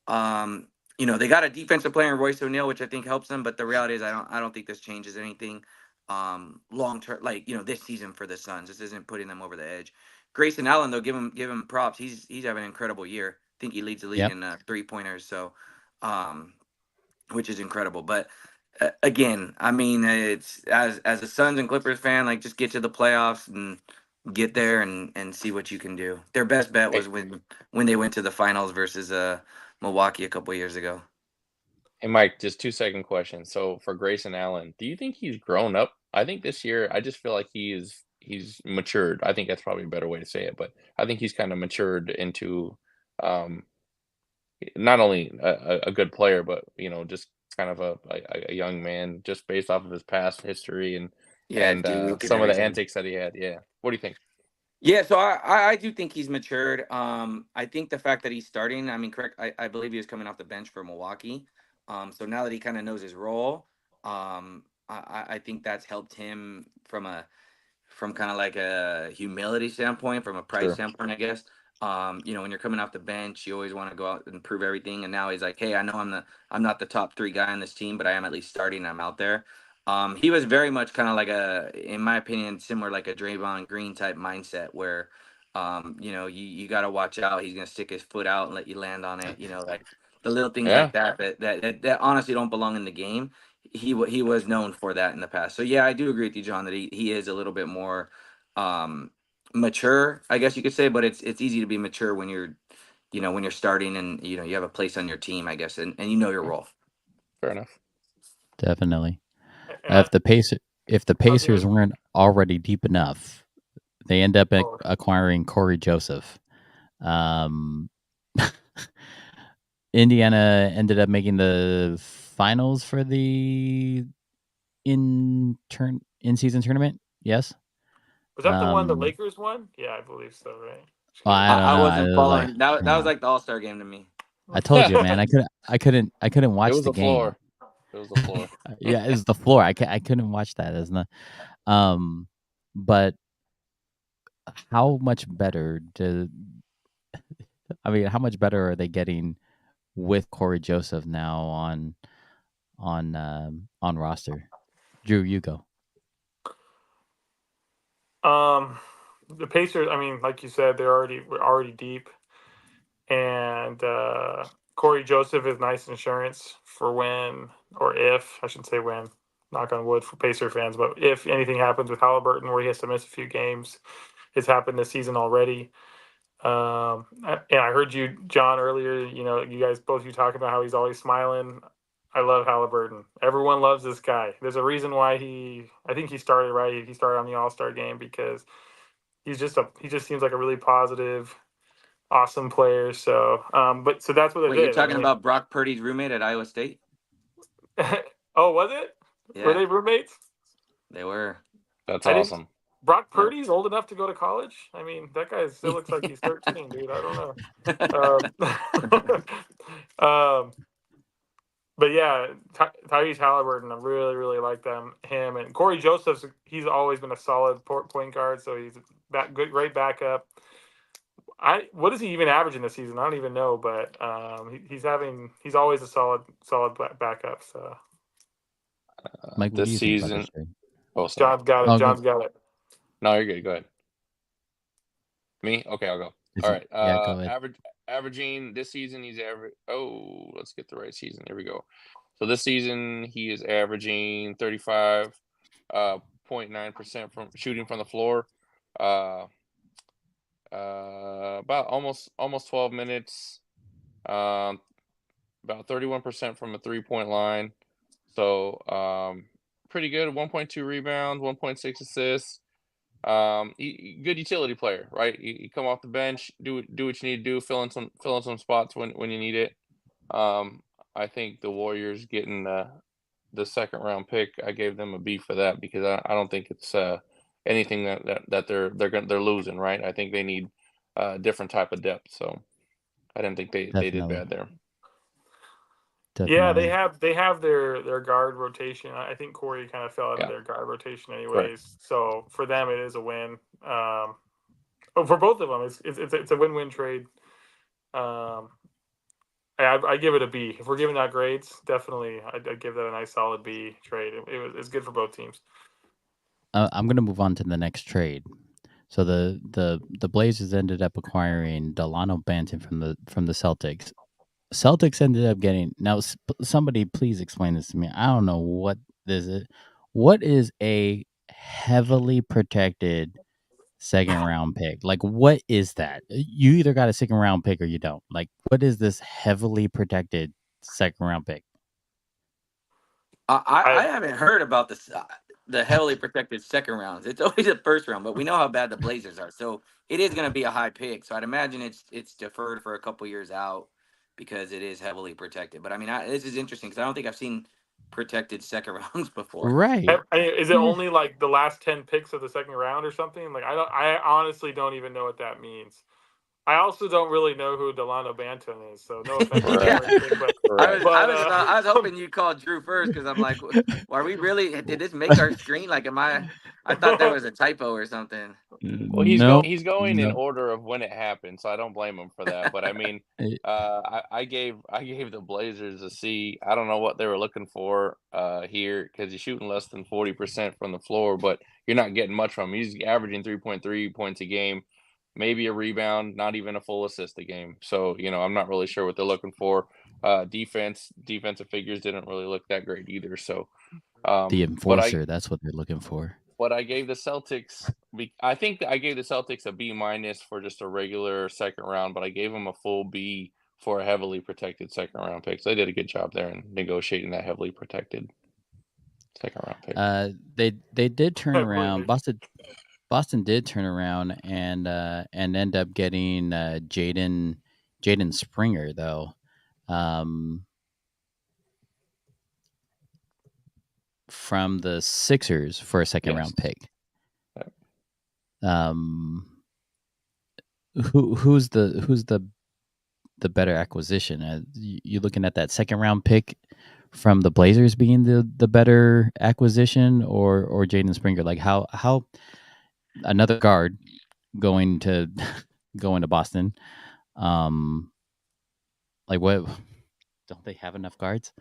they got a defensive player in Royce O'Neal, which I think helps them. But the reality is, I don't think this changes anything long term. Like this season for the Suns, this isn't putting them over the edge. Grayson Allen, though, give him props. He's having an incredible year. I think he leads the league in 3-pointers. So, which is incredible. But again, I mean, it's as a Suns and Clippers fan, like, just get to the playoffs and get there and see what you can do. Their best bet was when they went to the finals versus Milwaukee a couple years ago. Hey, Mike, just 2-second question. So for Grayson Allen, do you think he's grown up? I think this year, I just feel like he's matured. I think that's probably a better way to say it, but I think he's kind of matured into not only a good player, but just kind of a young man, just based off of his past history and some of the antics that he had. Yeah. What do you think? Yeah, so I do think he's matured. I think the fact that he's starting, I mean, correct, I believe he was coming off the bench for Milwaukee. So now that he kind of knows his role, I think that's helped him from kind of like a humility standpoint, from a price standpoint, I guess. When you're coming off the bench, you always want to go out and prove everything. And now he's like, hey, I know I'm not the top 3 guy on this team, but I am at least starting. I'm out there. He was very much kind of like in my opinion, similar like a Draymond Green type mindset where, you got to watch out. He's gonna stick his foot out and let you land on it. Like the little things Yeah. like that honestly don't belong in the game. He was known for that in the past. So yeah, I do agree with you, John, that he is a little bit more mature, I guess you could say. But it's easy to be mature when you're starting and you have a place on your team, I guess, and you know your role. Fair enough. Definitely. And If the Pacers weren't already deep enough, they end up acquiring Corey Joseph. Indiana ended up making the finals for the in-season tournament. Yes. was that the one the Lakers won? Yeah, I believe so, right? Well, I wasn't following. Like, that was like the All-Star game to me. I told you, man. I couldn't watch It was the game. floor. It was the floor. Yeah, it was the floor. I couldn't watch that as not. But how much better how much better are they getting with Corey Joseph now on roster? Drew, you go. The Pacers, I mean, like you said, we're already deep, and Corey Joseph is nice insurance for when, or if I shouldn't say when, knock on wood for Pacer fans, but if anything happens with Halliburton where he has to miss a few games, it's happened this season already. And I heard you, John, earlier. You guys both talking about how he's always smiling. I love Halliburton. Everyone loves this guy. There's a reason why I think he started right. He started on the All-Star game because he just seems like a really positive, awesome player. So, so that's what it is. Wait, you're talking about Brock Purdy's roommate at Iowa State? Oh, was it? Yeah. Were they roommates? They were. That's awesome. Brock Purdy's old enough to go to college? I mean, that guy still looks like he's 13, dude. I don't know. But yeah, Tyrese Halliburton, I really, really like him. And Corey Joseph, he's always been a solid point guard, so he's great backup. What is he even averaging this season? I don't even know, but he's always a solid backup. So Mike, this season, oh, sorry. John's got it. John's got it. No, you're good. Go ahead. Me? Okay, I'll go. All right. Yeah, go ahead. Averaging this season, he's let's get the right season. There we go. So this season, he is averaging 35.9% from shooting from the floor. About almost 12 minutes. About 31% from a 3-point line. So pretty good. 1.2 rebounds, 1.6 assists. Good utility player, right? You come off the bench, do what you need to do, fill in some spots when you need it. I think the Warriors getting the second round pick, I gave them a B for that because I don't think it's anything that they're losing, right? I think they need a different type of depth. So I didn't think they did bad there. Definitely. Yeah, they have their guard rotation. I think Corey kind of fell out of their guard rotation anyways. Right. So for them, it is a win. For both of them, it's a win-win trade. I give it a B. If we're giving out grades, definitely I'd give that a nice solid B trade. It's good for both teams. I'm going to move on to the next trade. So the Blazers ended up acquiring Delano Banton from the Celtics. Celtics ended up getting, now somebody please explain this to me. I don't know what this is. What is a heavily protected second round pick? Like, what is that? You either got a second round pick or you don't. Like, what is this heavily protected second round pick? I haven't heard about this. The heavily protected second rounds. It's always a first round, but we know how bad the Blazers are. So it is going to be a high pick. So I'd imagine it's deferred for a couple years out because it is heavily protected. But I mean, this is interesting because I don't think I've seen protected second rounds before. Right. Is it only like the last 10 picks of the second round or something? Like I honestly don't even know what that means. I also don't really know who Delano Banton is, so no offense. I was hoping you'd call Drew first because I'm like, are we really? Did this make our screen? Like, am I I thought there was a typo or something. Well, he's going in no. order of when it happened, so I don't blame him for that. But I mean, Eh, I gave the Blazers a C. I don't know what they were looking for here because he's shooting less than 40% from the floor, but you're not getting much from him. He's averaging 3.3 points a game, maybe a rebound, not even a full assist a game. So I'm not really sure what they're looking for. Defensive figures didn't really look that great either. So, The but enforcer, that's what they're looking for. I gave the Celtics. I think I gave the Celtics a B- for just a regular second round, but I gave them a full B for a heavily protected second round pick. So they did a good job there in negotiating that heavily protected second round pick. They did turn I around. believe Boston did turn around and end up getting Jaden Springer though. From the Sixers for a second round pick. Who's the better acquisition? You looking at that second round pick from the Blazers being the better acquisition, or Jaden Springer? Like how another guard going to Boston? Like what? Don't they have enough guards?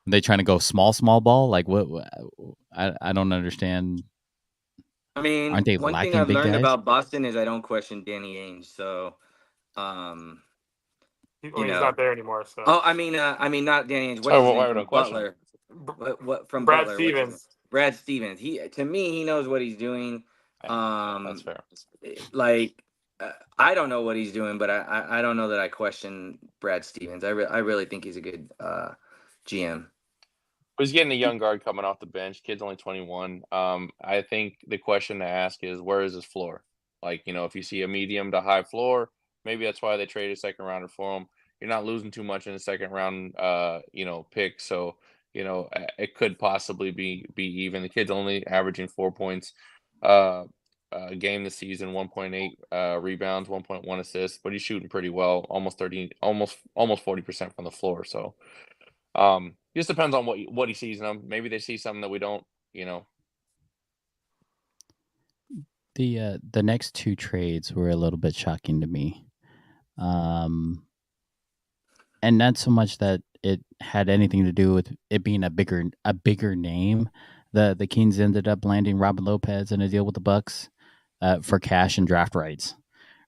Are they trying to go small ball? Like what? I don't understand. I mean, Aren't they one thing lacking I've big learned guys? about Boston is I don't question Danny Ainge. So, he's you know. not there anymore. So. Oh, I mean, not Danny Ainge. What's Oh, his why name? would I From question Butler. What from Brad Butler? What's his name? Stevens. Brad Stevens. To me, he knows what he's doing. That's fair. Like, I don't know what he's doing, but I don't know that I question Brad Stevens. I really think he's a good GM. He's getting a young guard coming off the bench. Kid's only 21. I think the question to ask is, where is his floor? Like, if you see a medium to high floor, maybe that's why they traded a second rounder for him. You're not losing too much in the second round, pick. So, it could possibly be even. The kid's only averaging 4 points a game this season, 1.8 rebounds, 1.1 assists, but he's shooting pretty well, almost 40% from the floor. So, just depends on what he sees in them. Maybe they see something that we don't. The next two trades were a little bit shocking to me, and not so much that it had anything to do with it being a bigger name. The Kings ended up landing Robin Lopez in a deal with the Bucks for cash and draft rights,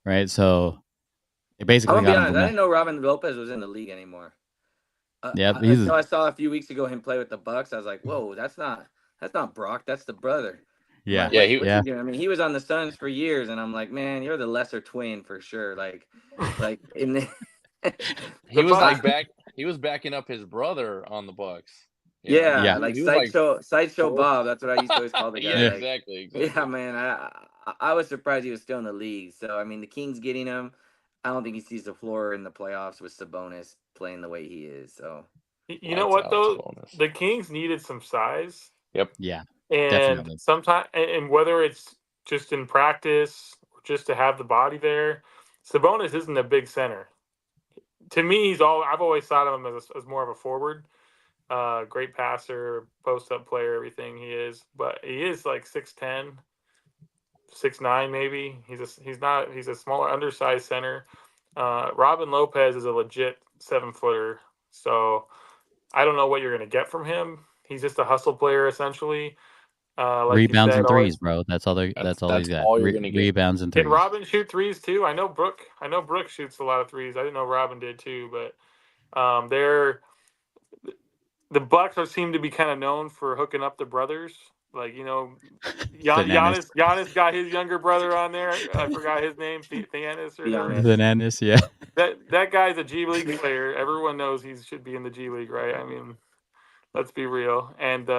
right? So it basically I'm gonna be got honest. him I from didn't know Robin Lopez was in the league anymore. Yep, Until I saw a few weeks ago him play with the Bucks, I was like, "Whoa, that's not Brock. That's the brother." yeah, Like, Yeah, what's he doing? I mean, he was on the Suns for years, and I'm like, man, you're the lesser twin for sure. Like in the he was Bucks- like he was backing up his brother on the Bucks. Yeah. like He was sideshow four- Bob. That's what I used to always call the guy. Yeah, Like, exactly. yeah, man. I was surprised he was still in the league. So I mean, the Kings getting him. I don't think he sees the floor in the playoffs with Sabonis playing the way he is. So You know what though? The Kings needed some size. yeah, And definitely. sometimes, and whether it's just in practice or just to have the body there, Sabonis isn't a big center. To me, I've always thought of him as more of a forward, great passer, post up player, everything he is. But he is like 6'10", 6'9", maybe. He's a smaller, undersized center. Robin Lopez is a legit 7-footer. So I don't know what you're going to get from him. He's just a hustle player essentially. Like Rebounds you said, and threes, bro. That's all he's got. all you're gonna get. Rebounds and threes. Can Robin shoot threes too? I know Brooke shoots a lot of threes. I didn't know Robin did too, but the Bucks seem to be kind of known for hooking up the brothers. Like, Thananis. Giannis got his younger brother on there. I forgot his name, Thananis or Giannis. Thananis, yeah. that guy's a G League player. Everyone knows he should be in the G League, right? I mean, let's be real. And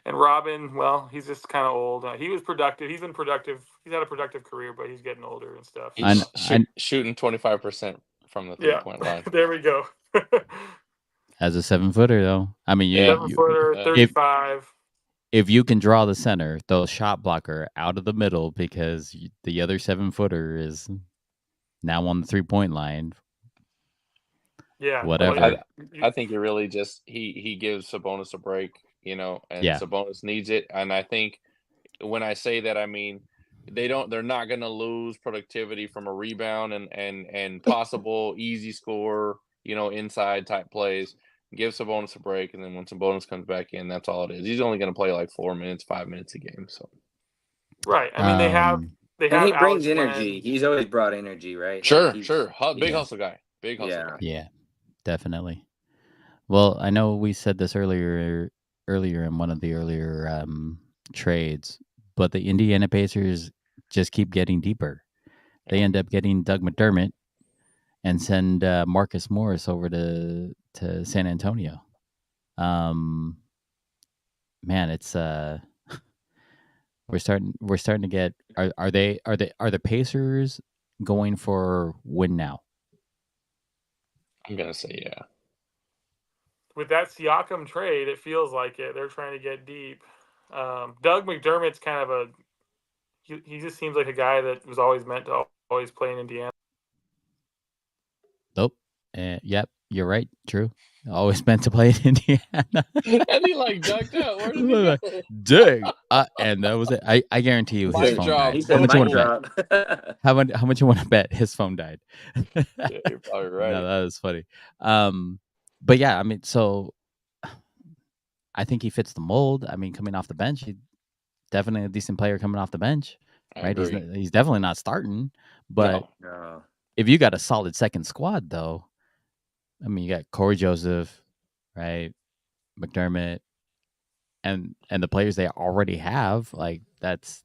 and Robin, well, he's just kind of old. He was productive. He's been productive. He's had a productive career, but he's getting older and stuff. He's shooting 25% from the 3-point line. There we go. As a 7-footer, though, I mean, 7-footer, 35. If you can draw the center, throw a shot blocker out of the middle because the other 7-footer is now on the 3-point line. Yeah. whatever. Well, I think it really just he gives Sabonis a break, you know, and Yeah. Sabonis needs it. And I think when I say that, I mean they're not going to lose productivity from a rebound and possible easy score, you know, inside type plays. Give Sabonis a break, and then when Sabonis comes back in, that's all it is. He's only going to play like 4 minutes, 5 minutes a game. So right. I mean, they have And he brings Alex energy. Len. He's always brought energy, right? sure, he's, sure, big Yeah. hustle guy, big hustle Yeah. guy. Yeah, definitely. Well, I know we said this earlier in one of the earlier trades, but the Indiana Pacers just keep getting deeper. They end up getting Doug McDermott and send Marcus Morris over to San Antonio. Man, it's we're starting to get. Are the Pacers going for win now? I'm gonna say yeah. With that Siakam trade, it feels like it. They're trying to get deep. Doug McDermott's kind of he just seems like a guy that was always meant to always play in Indiana. Nope. Yep, you're right. True. Always meant to play in Indiana. And he like ducked out. Where did he go? Dig. And that was it. I guarantee you his Mic phone drop. died. He How said, much you "Mic want to bet? drop." How much you want to bet his phone died? Yeah, you're probably right. No, that was funny. But yeah, I mean, so I think he fits the mold. I mean, coming off the bench, he's definitely a decent player coming off the bench, I right? agree. He's definitely not starting, but No. No. if you got a solid second squad, though, I mean, you got Corey Joseph, right? McDermott, and the players they already have, like it's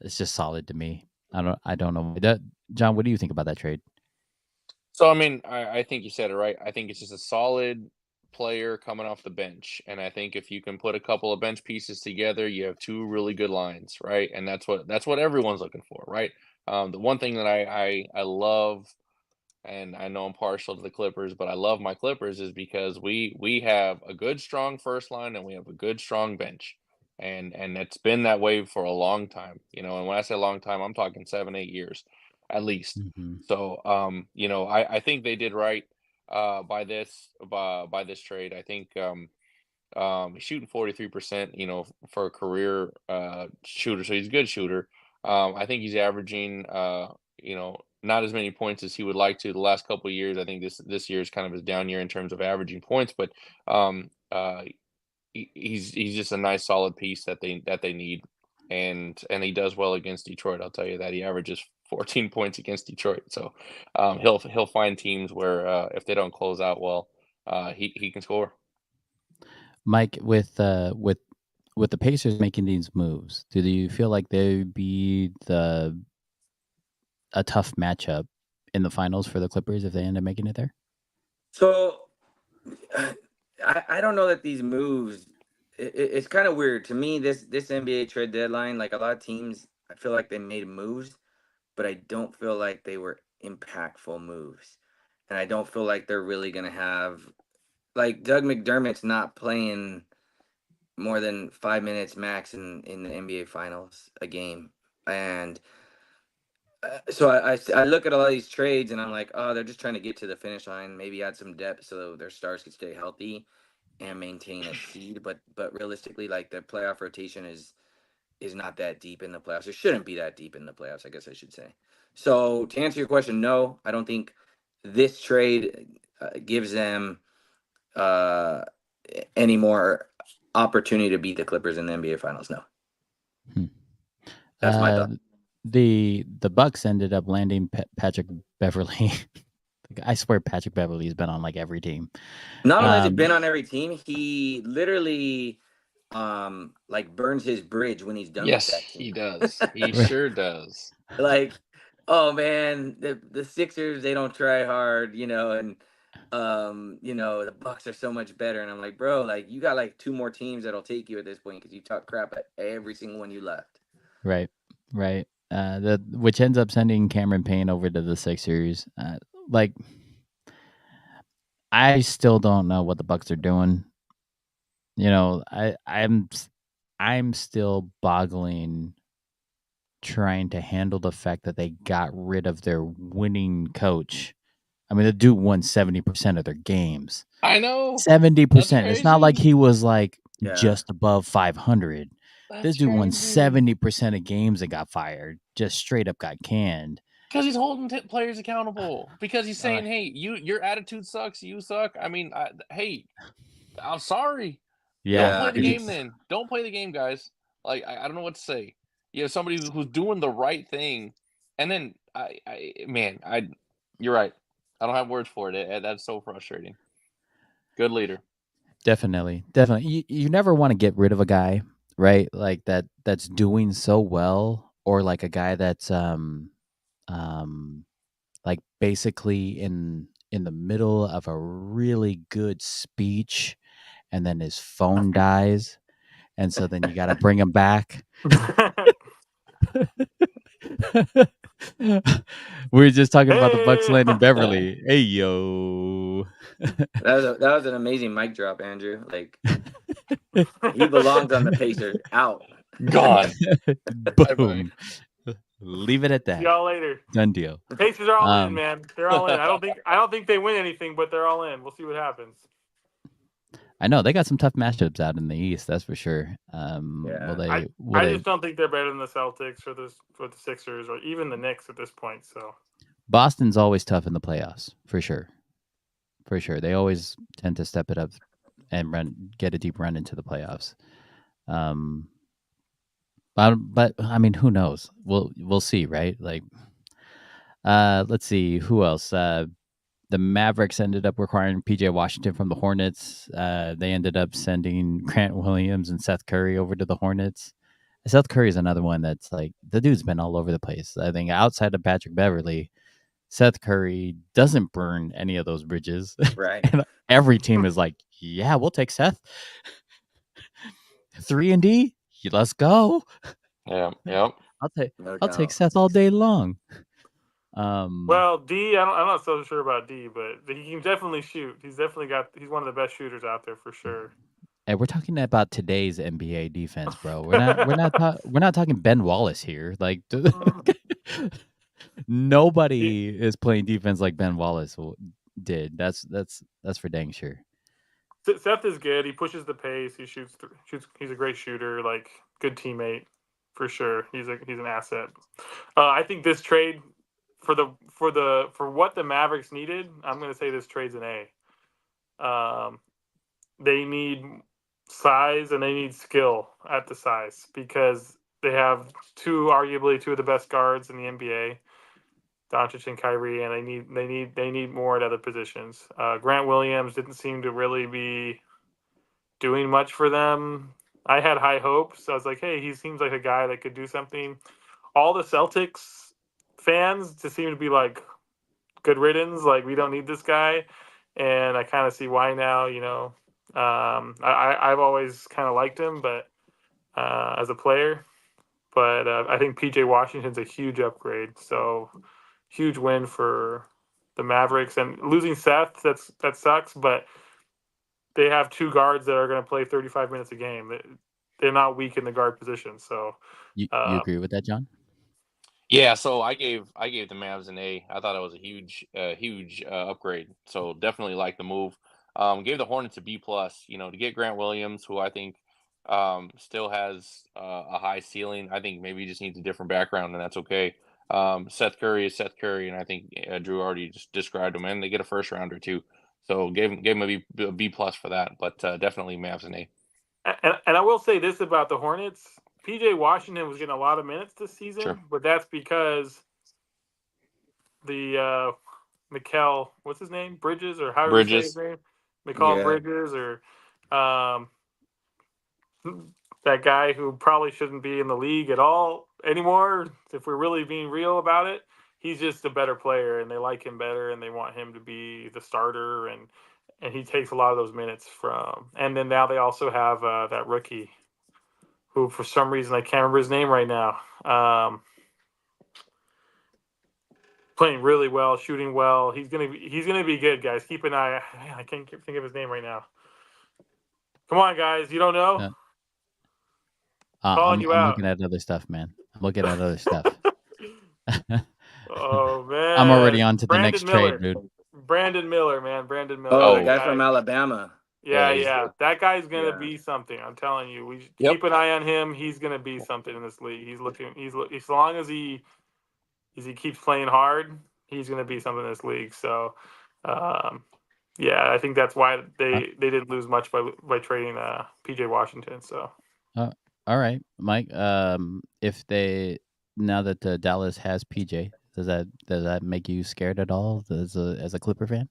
just solid to me. I don't know. John, what do you think about that trade? So I mean, I think you said it right. I think it's just a solid player coming off the bench, and I think if you can put a couple of bench pieces together, you have two really good lines, right? And that's what everyone's looking for, right? The one thing that I love, and I know I'm partial to the Clippers, but I love my Clippers is because we have a good strong first line and we have a good strong bench. And it's been that way for a long time, you know. And when I say a long time, I'm talking 7-8 years at least. Mm-hmm. So you know, I think they did right by this trade. I think he's shooting 43%, you know, for a career shooter, so he's a good shooter. I think he's averaging you know, not as many points as he would like to the last couple of years. I think this year is kind of his down year in terms of averaging points, but um he's just a nice solid piece that they need, and he does well against Detroit. I'll tell you that he averages 14 points against Detroit. So he'll find teams where if they don't close out well, he can score. Mike, with the Pacers making these moves, do you feel like they'd be a tough matchup in the finals for the Clippers if they end up making it there? So I don't know that these moves. It's kind of weird to me. This NBA trade deadline, like a lot of teams, I feel like they made moves, but I don't feel like they were impactful moves, and I don't feel like they're really gonna have, like, Doug McDermott's not playing more than 5 minutes max in the NBA Finals a game, and so I look at a lot of these trades and I'm like, oh, they're just trying to get to the finish line, maybe add some depth so their stars can stay healthy and maintain a seed. But realistically, like, the playoff rotation is not that deep in the playoffs. It shouldn't be that deep in the playoffs, I guess I should say. So to answer your question, no, I don't think this trade gives them any more opportunity to beat the Clippers in the NBA Finals. No, that's my thought. The Bucks ended up landing Patrick Beverly. I swear Patrick Beverly's been on like every team. Not only has he been on every team, he literally like burns his bridge when he's done with that team. He does. He sure does. Like, oh man, the Sixers, they don't try hard, you know, and you know, the Bucks are so much better. And I'm like, bro, like, you got like 2 more teams that'll take you at this point because you talk crap at every single one you left. Right. Which ends up sending Cameron Payne over to the Sixers. Like, I still don't know what the Bucks are doing. You know, I'm still boggling trying to handle the fact that they got rid of their winning coach I mean, the dude won 70% of their games. I know. 70%. It's not like crazy. he was like Yeah. just above 500. That's This dude won crazy. 70% of games and got fired. Just straight up got canned. Because he's holding players accountable. Because he's saying, "Hey, your attitude sucks. You suck." I mean, hey, I'm sorry. Yeah. Don't play the he's- game then. Don't play the game, guys. Like I don't know what to say. You know, somebody who's doing the right thing, and then you're right. I don't have words for it. That's so frustrating. Good leader. Definitely. You never want to get rid of a guy, right? Like that's doing so well, or like a guy that's like basically in the middle of a really good speech, and then his phone dies, and so then you got to bring him back. We were just talking about the Bucks landing Beverly. Hey yo. that was an amazing mic drop, Andrew. Like he belongs on the Pacers. Out. Gone. Boom. Leave it at that. See y'all later. Done deal. The Pacers are all in, man. They're all in. I don't think they win anything, but they're all in. We'll see what happens. I know they got some tough matchups out in the East, that's for sure. Yeah. I just don't think they're better than the Celtics or the Sixers or even the Knicks at this point. So Boston's always tough in the playoffs, for sure. For sure. They always tend to step it up and get a deep run into the playoffs. But I mean, who knows? We'll see, right? Like, let's see who else. The Mavericks ended up requiring PJ Washington from the Hornets. They ended up sending Grant Williams and Seth Curry over to the Hornets. Seth Curry is another one that's like the dude's been all over the place. I think outside of Patrick Beverly, Seth Curry doesn't burn any of those bridges. Right. And every team is like, yeah, we'll take Seth. 3-and-D, let's go. Yeah. Yep. I'll take Seth all day long. Well, D, I'm not so sure about D, but he can definitely shoot. He's one of the best shooters out there for sure. Hey, we're talking about today's NBA defense, bro. We're not talking Ben Wallace here. Like nobody is playing defense like Ben Wallace did. That's for dang sure. Seth is good. He pushes the pace. He shoots. He's a great shooter. Like good teammate for sure. He's an asset. I think this trade for what the Mavericks needed, I'm going to say this trade's an A. They need size and they need skill at the size because they have arguably two of the best guards in the NBA, Doncic and Kyrie, and they need more at other positions. Grant Williams didn't seem to really be doing much for them. I had high hopes. I was like, hey, he seems like a guy that could do something. All the Celtics fans just seem to be like, good riddance. Like, we don't need this guy. And I kind of see why now, you know. I've always kind of liked him, but as a player. But I think PJ Washington's a huge upgrade. So huge win for the Mavericks. And losing Seth, that sucks. But they have two guards that are going to play 35 minutes a game. They're not weak in the guard position. So you agree with that, John? Yeah, so I gave the Mavs an A. I thought it was a huge upgrade. So definitely like the move. Gave the Hornets a B+. You know, to get Grant Williams, who I think still has a high ceiling. I think maybe he just needs a different background, and that's okay. Seth Curry is Seth Curry, and I think Drew already just described him. And they get a first rounder too, so gave him a B+ for that. But definitely Mavs an A. And I will say this about the Hornets. PJ Washington was getting a lot of minutes this season, Sure. but that's because the Mikal, what's his name? Bridges, or how do you say his name? Mikal Bridges, or that guy who probably shouldn't be in the league at all anymore. If we're really being real about it, he's just a better player, and they like him better, and they want him to be the starter, and he takes a lot of those minutes from. And then now they also have that rookie, who for some reason I can't remember his name right now. Playing really well, shooting well. He's gonna be good, guys. Keep an eye. I can't think of his name right now. Come on, guys. You don't know? Yeah. Calling you I'm out. looking at other stuff, man. I'm looking at other stuff. Oh man. I'm already on to the Brandon next Miller. trade, dude. Brandon Miller, man. Brandon Miller. Oh, Oh. the That guy from Alabama. Yeah, Yeah, he's yeah. good. That guy's gonna Yeah. be something. I'm telling you. We should Yep. keep an eye on him. He's gonna be something in this league. As long as he keeps playing hard, he's gonna be something in this league. So, yeah, I think that's why they didn't lose much by trading PJ Washington. So. All right, Mike. If they now that Dallas has PJ, does that make you scared at all as a Clipper fan?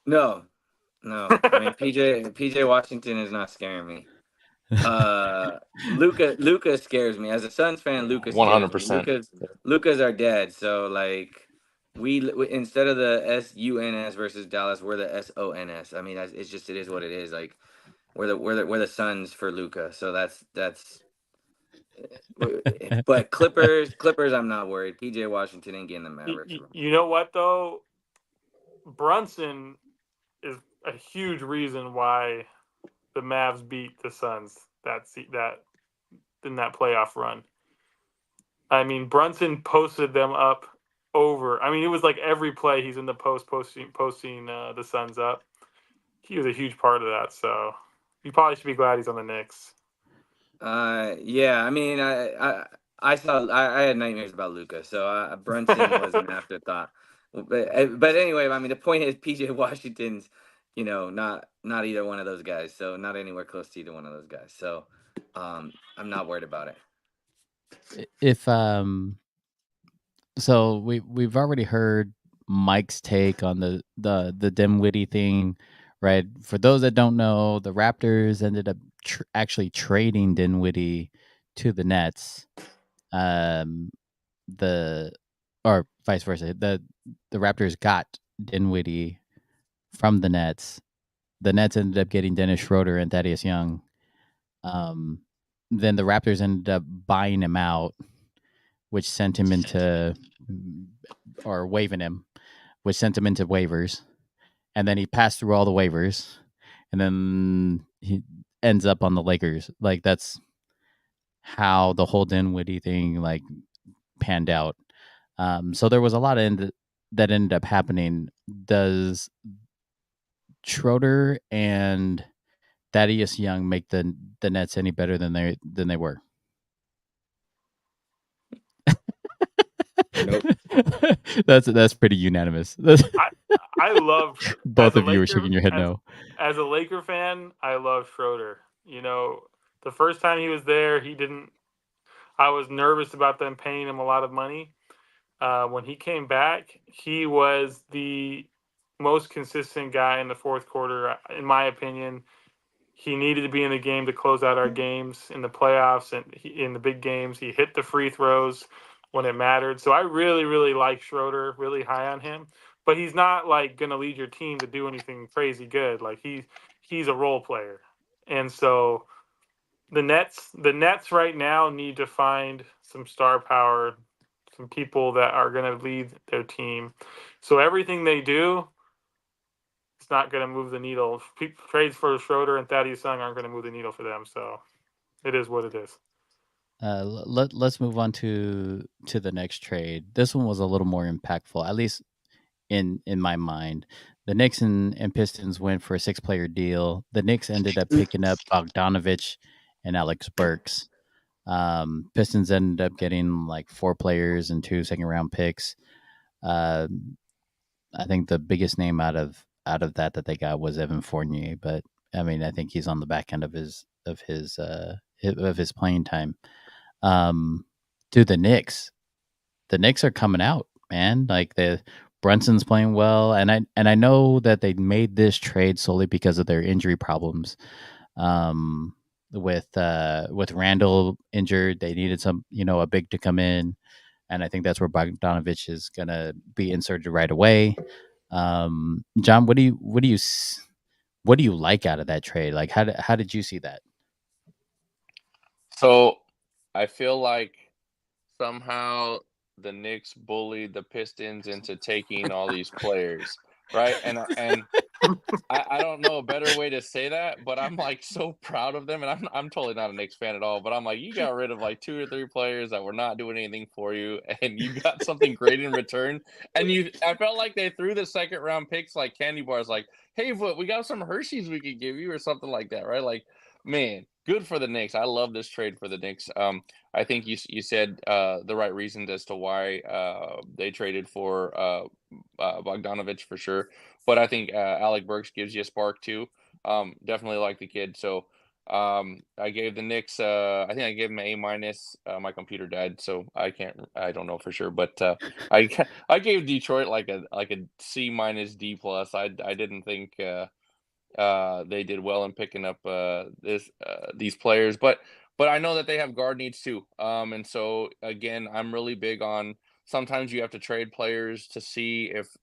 No. I mean, PJ Washington is not scaring me. Luca scares me. As a Suns fan, Luca scares me. 100%. Luca's our dad. So like, we instead of the SUNS versus Dallas, we're the SONS. I mean, it is what it is. Like, we're the Suns for Luca. So that's. But Clippers, I'm not worried. PJ Washington ain't getting the Mavericks. You know what though? Brunson is a huge reason why the Mavs beat the Suns in that playoff run. I mean, Brunson posted them up over. I mean, it was like every play he's in the posting the Suns up. He was a huge part of that. So you probably should be glad he's on the Knicks. Yeah. I mean, I had nightmares about Luca, so Brunson was an afterthought. But anyway, I mean, the point is PJ Washington's, not either one of those guys. So not anywhere close to either one of those guys. So, I'm not worried about it. If so we've already heard Mike's take on the Dinwiddie thing, right? For those that don't know, the Raptors ended up actually trading Dinwiddie to the Nets. Or vice versa. The Raptors got Dinwiddie from the Nets. The Nets ended up getting Dennis Schroeder and Thaddeus Young. Then the Raptors ended up buying him out, which sent him into, or waiving him, which sent him into waivers. And then he passed through all the waivers, and then he ends up on the Lakers. Like, that's how the whole Dinwiddie thing like panned out. So there was a lot that ended up happening. Does Schroeder and Thaddeus Young make the Nets any better than they were? Nope. That's pretty unanimous. I love Both as a of you are Laker- shaking your head as- no. As a Laker fan, I love Schroeder. The first time he was there, I was nervous about them paying him a lot of money. When he came back, he was the most consistent guy in the fourth quarter, in my opinion. He needed to be in the game to close out our games in the playoffs and in the big games. He hit the free throws when it mattered. So I really, really like Schroeder, really high on him. But he's not like going to lead your team to do anything crazy good. Like he's a role player. And so the Nets right now need to find some star power, some people that are going to lead their team. So everything they do, it's not going to move the needle. Trades for Schroeder and Thaddeus Young aren't going to move the needle for them. So it is what it is. Let's move on to the next trade. This one was a little more impactful, at least in my mind. The Knicks and Pistons went for a 6-player deal. The Knicks ended up picking up Bogdanovich and Alex Burks. Pistons ended up getting like 4 players and 2 second-round picks. I think the biggest name out of that they got was Evan Fournier, but I mean, I think he's on the back end of his playing time. To the Knicks are coming out, man. Like, Brunson's playing well, and I know that they made this trade solely because of their injury problems. With Randall injured, they needed a big to come in, and I think that's where Bogdanovich is gonna be inserted right away. John, what do you like out of that trade? Like, how did you see that? So I feel like somehow the Knicks bullied the Pistons into taking all these players, right? And I don't know a better way to say that, but I'm like so proud of them, and I'm totally not a Knicks fan at all. But I'm like, you got rid of like 2 or 3 players that were not doing anything for you, and you got something great in return. And I felt like they threw the second round picks like candy bars, like, hey, but we got some Hershey's we could give you or something like that, right? Like, man, good for the Knicks. I love this trade for the Knicks. I think you said the right reasons as to why they traded for Bogdanovich for sure. But I think Alec Burks gives you a spark too. Definitely like the kid. So I gave the Knicks. I think I gave them an A minus. My computer died, so I don't know for sure. But I gave Detroit like a C minus D plus. I didn't think they did well in picking up these players, but I know that they have guard needs too. And so again, I'm really big on sometimes you have to trade players to see if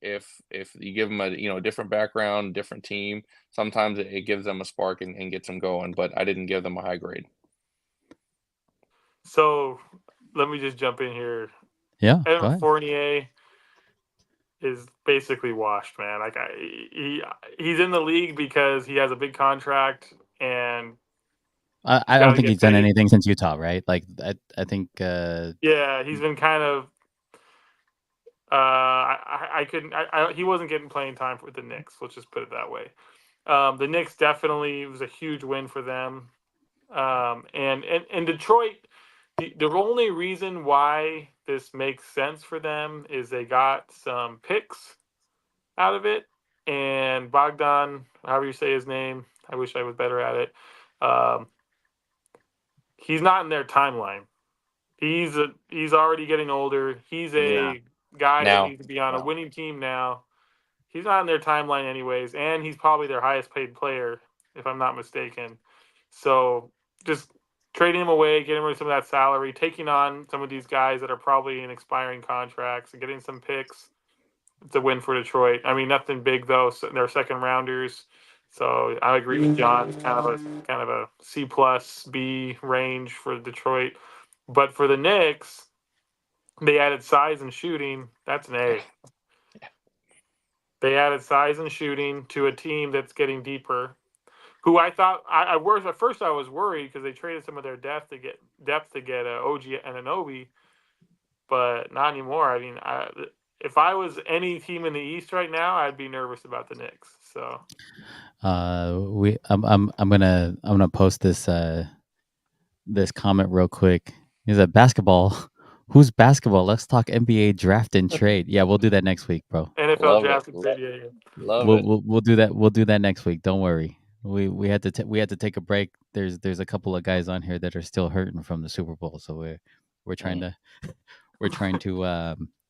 you give them a different background, different team. Sometimes it gives them a spark and gets them going. But I didn't give them a high grade. So let me just jump in here. Yeah, go Evan ahead. Fournier is basically washed, man. Like he's in the league because he has a big contract, and I gotta don't think get he's done paid. anything since Utah, right? Like I think Yeah, he's been kind of. I couldn't. He wasn't getting playing time with the Knicks. Let's just put it that way. The Knicks definitely was a huge win for them. And Detroit, the only reason why this makes sense for them is they got some picks out of it, and Bogdan, however you say his name, I wish I was better at it. He's not in their timeline. He's already getting older. He's Yeah. a guy that Now. needs to be on a Wow. winning team now. He's not in their timeline anyways, and he's probably their highest paid player, if I'm not mistaken. So just trading him away, getting rid of some of that salary, taking on some of these guys that are probably in expiring contracts, and getting some picks. It's a win for Detroit. I mean, nothing big though. So they're second rounders. So I agree with John. It's kind of a C plus B range for Detroit. But for the Knicks, they added size and shooting. That's an A. They added size and shooting to a team that's getting deeper. Who I thought I was at first I was worried because they traded some of their depth to get OG and Anunoby, but not anymore. I mean, if I was any team in the East right now, I'd be nervous about the Knicks. So I'm gonna post this this comment real quick. Is that basketball? Who's basketball? Let's talk NBA draft and trade. Yeah, we'll do that next week, bro. NFL Love draft it. and trade, yeah. Love We'll, it. we'll do that. We'll do that next week. Don't worry. We had to take a break. There's a couple of guys on here that are still hurting from the Super Bowl, so we're trying to we're trying to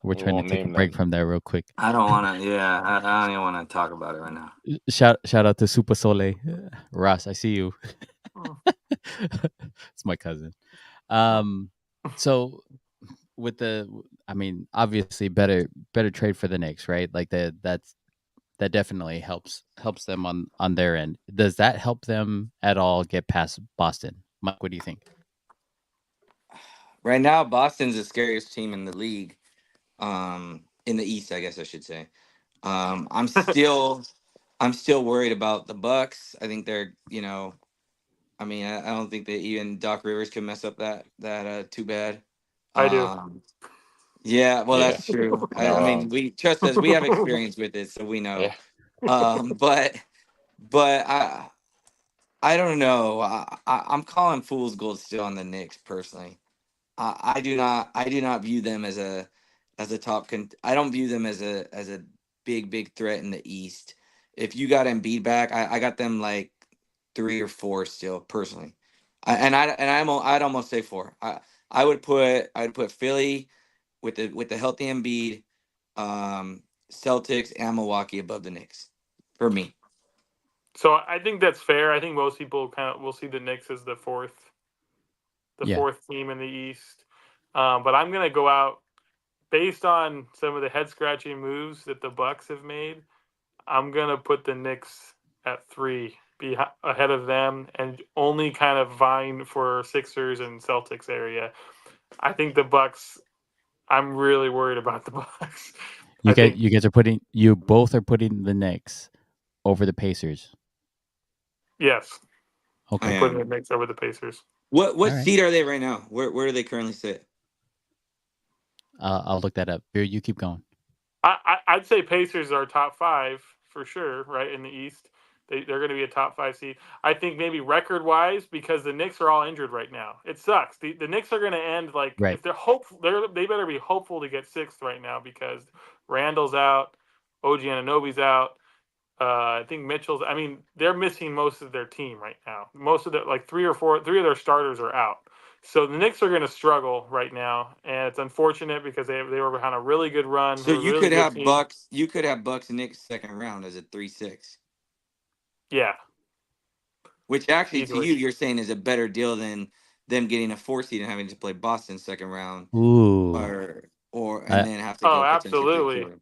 won't take a name break them. from there real quick. I don't want to. Yeah, I don't even want to talk about it right now. Shout out to Super Sole, Ross. I see you. It's my cousin. So with I mean, obviously better trade for the Knicks, right? Like that definitely helps them on their end. Does that help them at all get past Boston? Mike, what do you think? Right now, Boston's the scariest team in the league. In the East, I guess I should say. I'm still worried about the Bucks. I think they're, I mean, I don't think that even Doc Rivers can mess up that too bad. I do. Yeah, well, Yeah. that's true. Not I mean, wrong. we trust us. We have experience with it, so we know. Yeah. But I don't know. I'm calling fool's gold still on the Knicks personally. I do not view them as a top. I don't view them as a big threat in the East. If you got Embiid back, I got them like 3 or 4 still personally. I'd almost say 4. I would put Philly with the healthy Embiid, Celtics and Milwaukee above the Knicks for me. So I think that's fair. I think most people will see the Knicks as the fourth team in the East. But I'm gonna go out based on some of the head scratching moves that the Bucks have made. I'm gonna put the Knicks at 3, be ahead of them, and only kind of vying for Sixers and Celtics area. I think the Bucks. I'm really worried about the Bucks. You both are putting the Knicks over the Pacers? Yes, Okay. putting the Knicks over the Pacers. What All right. seed are they right now? Where do they currently sit? I'll look that up. You keep going. I'd say Pacers are top 5 for sure, right in the East. They're going to be a top 5 seed. I think maybe record wise, because the Knicks are all injured right now. It sucks. The Knicks are going to end like Right. if they're they better be hopeful to get 6th right now because Randall's out, OG Anunoby's out. I think Mitchell's. I mean, they're missing most of their team right now. Most of the three of their starters are out. So the Knicks are going to struggle right now, and it's unfortunate because they were behind a really good run. So you really could good have team. Bucks. You could have Bucks Knicks second round as a 3-6. Yeah. Which actually, Easily. to you, you're saying is a better deal than them getting a 4 seed and having to play Boston second round, Ooh. or I- and then have to go potentially absolutely.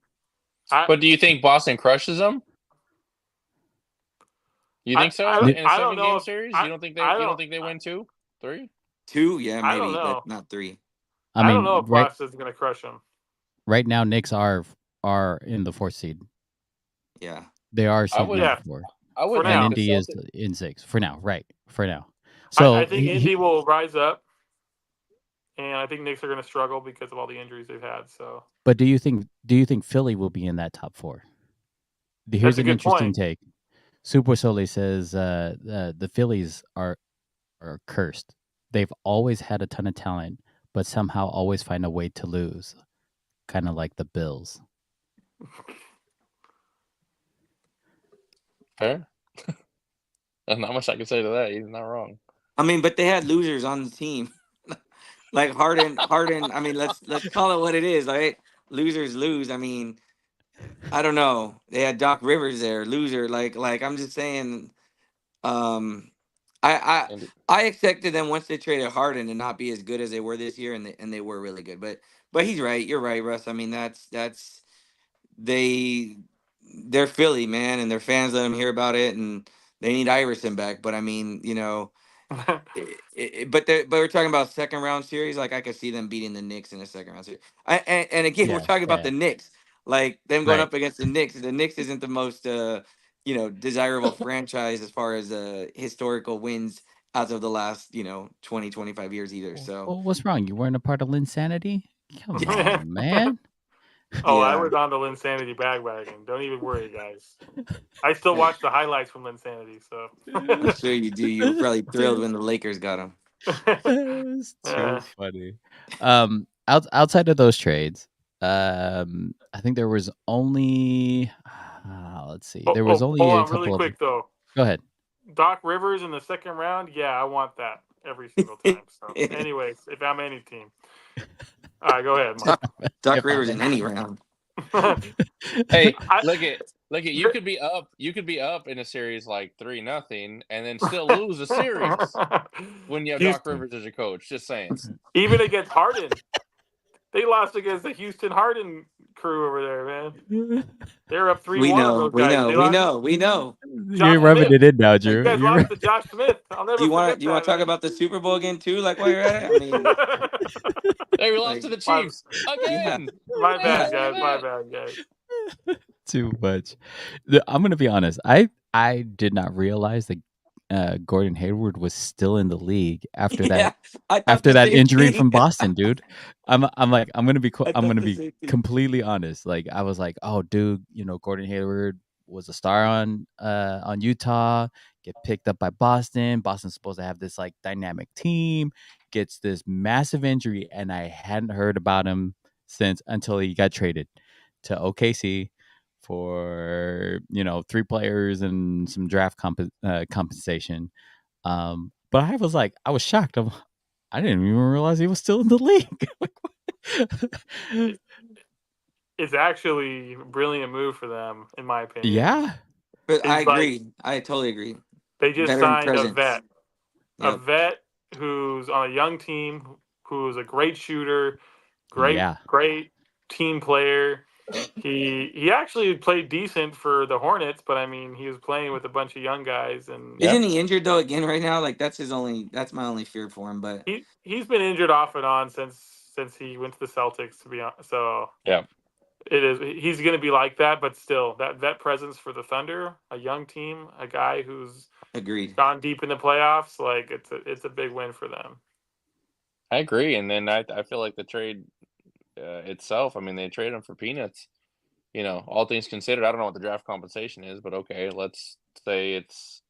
3-4. But do you think Boston crushes them? You think so? In a I don't know 7-game if- series, I- you don't think they I you don't don't- think they win 2, 3? 2, yeah, I don't maybe, know. but not 3. I I mean, don't know if right, Boston's going to crush them. right now, Knicks are in the 4th seed. Yeah. They are I seed would- number 4. I would For And now. Indy is Celtics- in 6 for now. Right. For now. So I think Indy will rise up, and I think Knicks are going to struggle because of all the injuries they've had. So, but do you think Philly will be in that top 4? Here's That's a an good interesting point. take. Super Soleil says the Phillies are cursed. They've always had a ton of talent, but somehow always find a way to lose. Kind of like the Bills. Fair. There's not much I can say to that. He's not wrong. I mean, but they had losers on the team. Like Harden. I mean, let's call it what it is, right? Losers lose. I mean, I don't know. They had Doc Rivers there, loser. Like I'm just saying. I And expected them once they traded Harden to not be as good as they were this year, and they were really good. But he's right. You're right, Russ. I mean, that's they're Philly, man, and their fans let them hear about it, and they need Iverson back. But I mean, but we're talking about second round series. Like I could see them beating the Knicks in a second round series. And again, we're Yeah, talking about yeah. the Knicks. Like them going Right. up against the Knicks. The Knicks isn't the most desirable franchise as far as historical wins as of the last 20, 25 years either. So Well, what's wrong? You weren't a part of Linsanity? Come on, man. I Yeah. was on the Linsanity bandwagon. Don't even worry, guys. I still watch the highlights from Linsanity. So I'm sure you do. You were probably thrilled when the Lakers got him. It's too Yeah. funny. Outside of those trades, I think there was only let's see. There was only hold a on, couple really of. quick though. Go ahead. Doc Rivers in the second round. Yeah, I want that every single time. So, anyways, if I'm any team, all right, go ahead, Mike. Doc Yep. Rivers in any round. hey, I- look at you could be up. You could be up in a series like 3-0, and then still lose a series when you have Doc Houston- Rivers as your coach. Just saying. Even against Harden, they lost against the Houston Harden crew over there, man. They were up 3-1 We on know, those we guys. know, They we lost- know, we know. You're rubbing Smith. it in now, You Drew. guys You're lost to Josh Smith. I'll never Do you want forget to talk about the Super Bowl again too? Like while you're at it, I mean, Hey, we Like, lost to the Chiefs again. My bad, Yeah. guys. My bad, guys. too much. I'm gonna be honest. I did not realize that Gordon Hayward was still in the league after that I thought after the that same injury thing. from Boston, dude. I'm like I'm gonna be I I'm thought gonna the be same thing. completely honest. Like I was like, oh, dude, Gordon Hayward was a star on Utah, get picked up by Boston. Boston's supposed to have this like dynamic team, gets this massive injury, and I hadn't heard about him since until he got traded to OKC for 3 players and some draft compensation. But I was shocked. I didn't even realize he was still in the league. Like, what? It's actually a brilliant move for them, in my opinion. Yeah. But I It's like- agree. I totally agree. They just Veteran signed presence. a vet. A Yep. vet who's on a young team, who's a great shooter, great Yeah. team player. He actually played decent for the Hornets, but I mean he was playing with a bunch of young guys, and Isn't he injured though again right now? Like that's my only fear for him. But he's been injured off and on since he went to the Celtics. To be honest, so Yeah. It is. He's going to be like that, but still, that presence for the Thunder, a young team, a guy who's Agreed. gone deep in the playoffs, like it's a big win for them. I agree, and then I feel like the trade itself. I mean, they traded him for peanuts. You know, all things considered, I don't know what the draft compensation is, but okay, let's say it's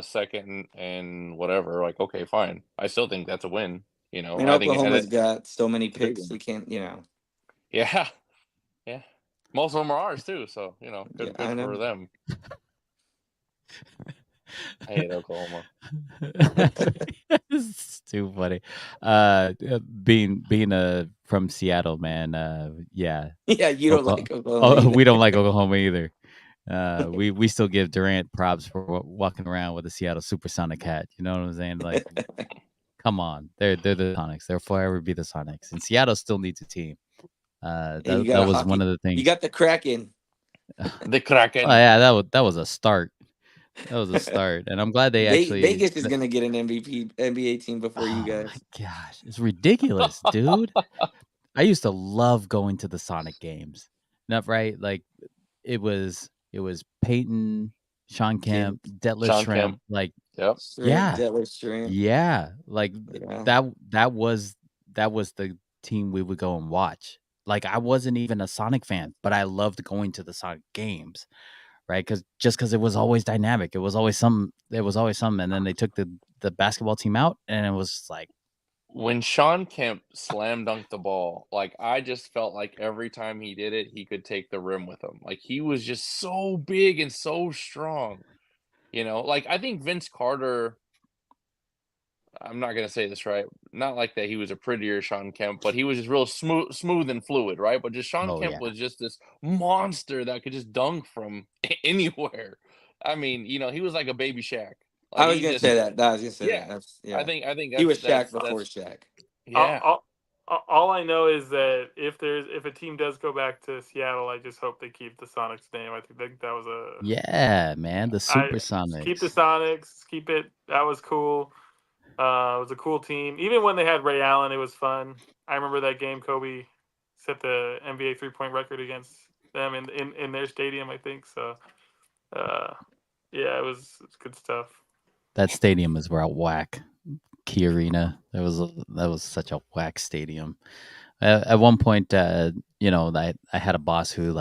second and whatever. Like, okay, fine. I still think that's a win. You know, I mean, I think Oklahoma's got so many a big picks. one. We can't, yeah, yeah. Most of them are ours too, so you know, Yeah, good I know. for them. I hate Oklahoma. It's too funny. Being from Seattle, man. Yeah, Yeah, you don't Oklahoma, like Oklahoma either. we don't like Oklahoma either. We still give Durant props for walking around with a Seattle Supersonic hat. You know what I'm saying? Like, come on, they're the Sonics. They'll forever be the Sonics, and Seattle still needs a team. Hey, That you got a was hockey. one of the things. You got the Kraken. The Kraken. Oh yeah, that was a start. That was a start, and I'm glad they actually. Vegas is gonna get an NBA team before you Oh guys. my gosh, it's ridiculous, dude. I used to love going to the Sonic games. Not right, like it was Peyton, Sean Kemp, Detlef Sean Shrimp, Kemp. like Yep. yeah, Shrimp. yeah, like Yeah. that was the team we would go and watch. Like I wasn't even a Sonic fan, but I loved going to the Sonic games, right? Because it was always dynamic. It was always something. And then they took the basketball team out, and it was like, When Sean Kemp slam dunked the ball, like I just felt like every time he did it, he could take the rim with him. Like he was just so big and so strong. You know, like I think Vince Carter, I'm not gonna say this right, not like that he was a prettier Sean Kemp, but he was just real smooth and fluid, right? But just Sean oh Kemp yeah, was just this monster that could just dunk from anywhere. I mean, you know, he was like a baby Shaq. Like I was he gonna just say that. I was gonna say yeah. that. I think He was that's Shaq before Shaq. yeah. All I know is that if a team does go back to Seattle, I just hope they keep the Sonics name. I think that was a yeah, man, the keep the Supersonics. Sonics, keep it. That was cool. It was a cool team. Even when they had Ray Allen, it was fun. I remember that game. Kobe set the NBA 3-point record against them in their stadium, I think. So, yeah, it was good stuff. That stadium is where whack. Key Arena. That was such a whack stadium. At one point, you know, I had a boss who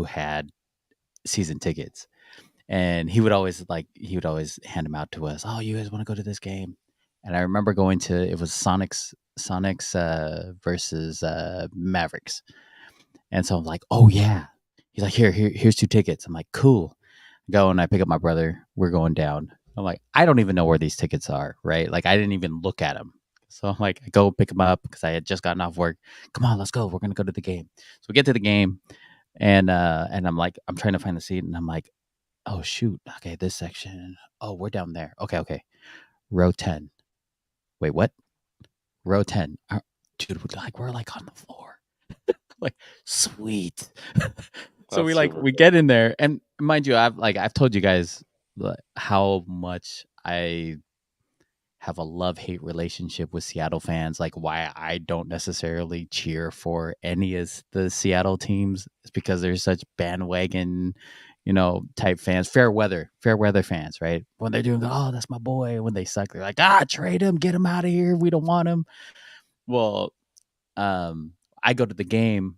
had season tickets, and he would always hand them out to us. Oh, you guys want to go to this game? And I remember going to, it was Sonics versus Mavericks, and so I'm like, oh yeah. He's like, here's 2 tickets. I'm like, cool. Go, and I pick up my brother. We're going down. I'm like, I don't even know where these tickets are, right? Like I didn't even look at them. So I'm like, I go pick them up because I had just gotten off work. Come on, let's go. We're gonna go to the game. So we get to the game, and I'm like, I'm trying to find the seat, and I'm like, oh shoot, okay, this section. Oh, we're down there. Okay, row 10. Wait, what? Row 10. Dude, we're like on the floor. Like, sweet. So That's we get in there, and mind you, I've told you guys how much I have a love-hate relationship with Seattle fans, like why I don't necessarily cheer for any of the Seattle teams. It's because they're such bandwagon, you know, type fans, fair weather fans, right? When they're doing, oh, that's my boy. When they suck, they're like, trade him, get him out of here. We don't want him. Well, I go to the game,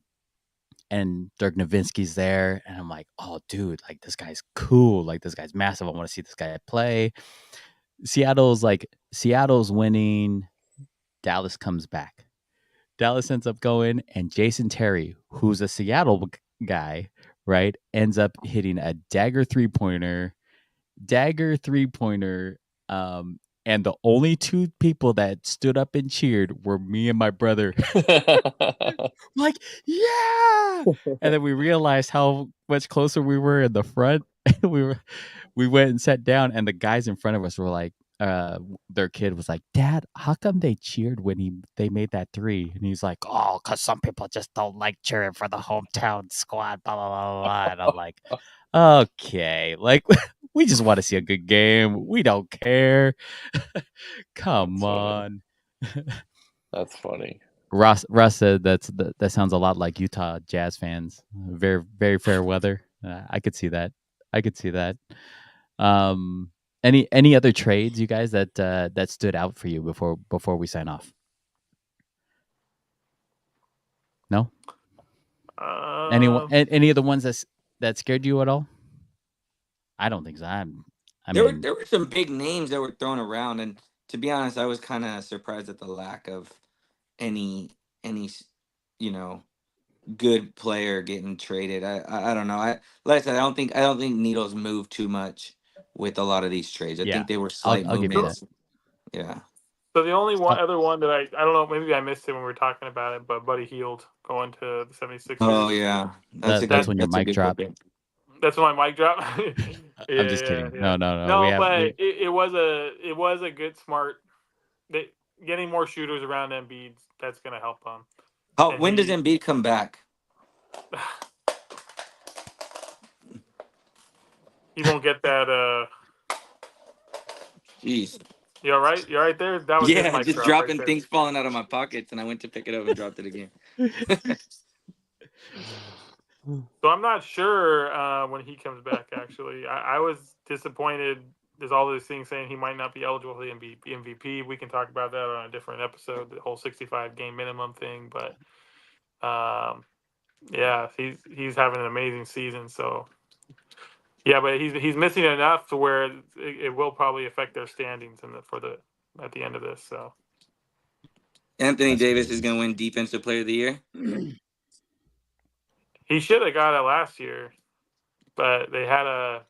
and Dirk Nowitzki's there, and I'm like, oh, dude, like this guy's cool. Like this guy's massive. I want to see this guy play. Seattle's winning. Dallas comes back. Dallas ends up going, and Jason Terry, who's a Seattle guy, right, ends up hitting a dagger three-pointer. And the only 2 people that stood up and cheered were me and my brother. Like, yeah. And then we realized how much closer we were in the front. We went and sat down, and the guys in front of us were like, their kid was like, Dad, how come they cheered when they made that 3? And he's like, oh, because some people just don't like cheering for the hometown squad, blah, blah, blah, blah. And I'm like, okay, like we just want to see a good game. We don't care. Come That's funny. on. That's funny. Ross said that sounds a lot like Utah Jazz fans. Very very fair weather. I could see that. I could see that. Um, any other trades, you guys, that stood out for you before we sign off? No. Any of the ones that scared you at all? I don't think so. I mean, There were some big names that were thrown around, and to be honest, I was kind of surprised at the lack of any you know good player getting traded. I don't know. Like I said, I don't think needles move too much with a lot of these trades. I Yeah, think they were slight I'll give you movements. Yeah. So the only other one that I don't know, maybe I missed it when we were talking about it, but Buddy Hield going to the 76ers. Oh yeah, that's when your mic dropped. That's when my mic dropped. I'm just kidding. Yeah. No. It was a good smart. Getting more shooters around Embiid, that's going to help them. When does Embiid come back? He won't get that. Jeez. You all right? You all right there? That was Yeah, his mic just drop dropping right things falling out of my pockets, and I went to pick it up and dropped it again. So I'm not sure when he comes back. Actually, I was disappointed. There's all these things saying he might not be eligible for the MVP. We can talk about that on a different episode, the whole 65 game minimum thing. But yeah, he's having an amazing season. So yeah, but he's missing enough to where it will probably affect their standings at the end of this. So Anthony That's Davis crazy. is going to win Defensive Player of the Year. he should have got it last year, but they had a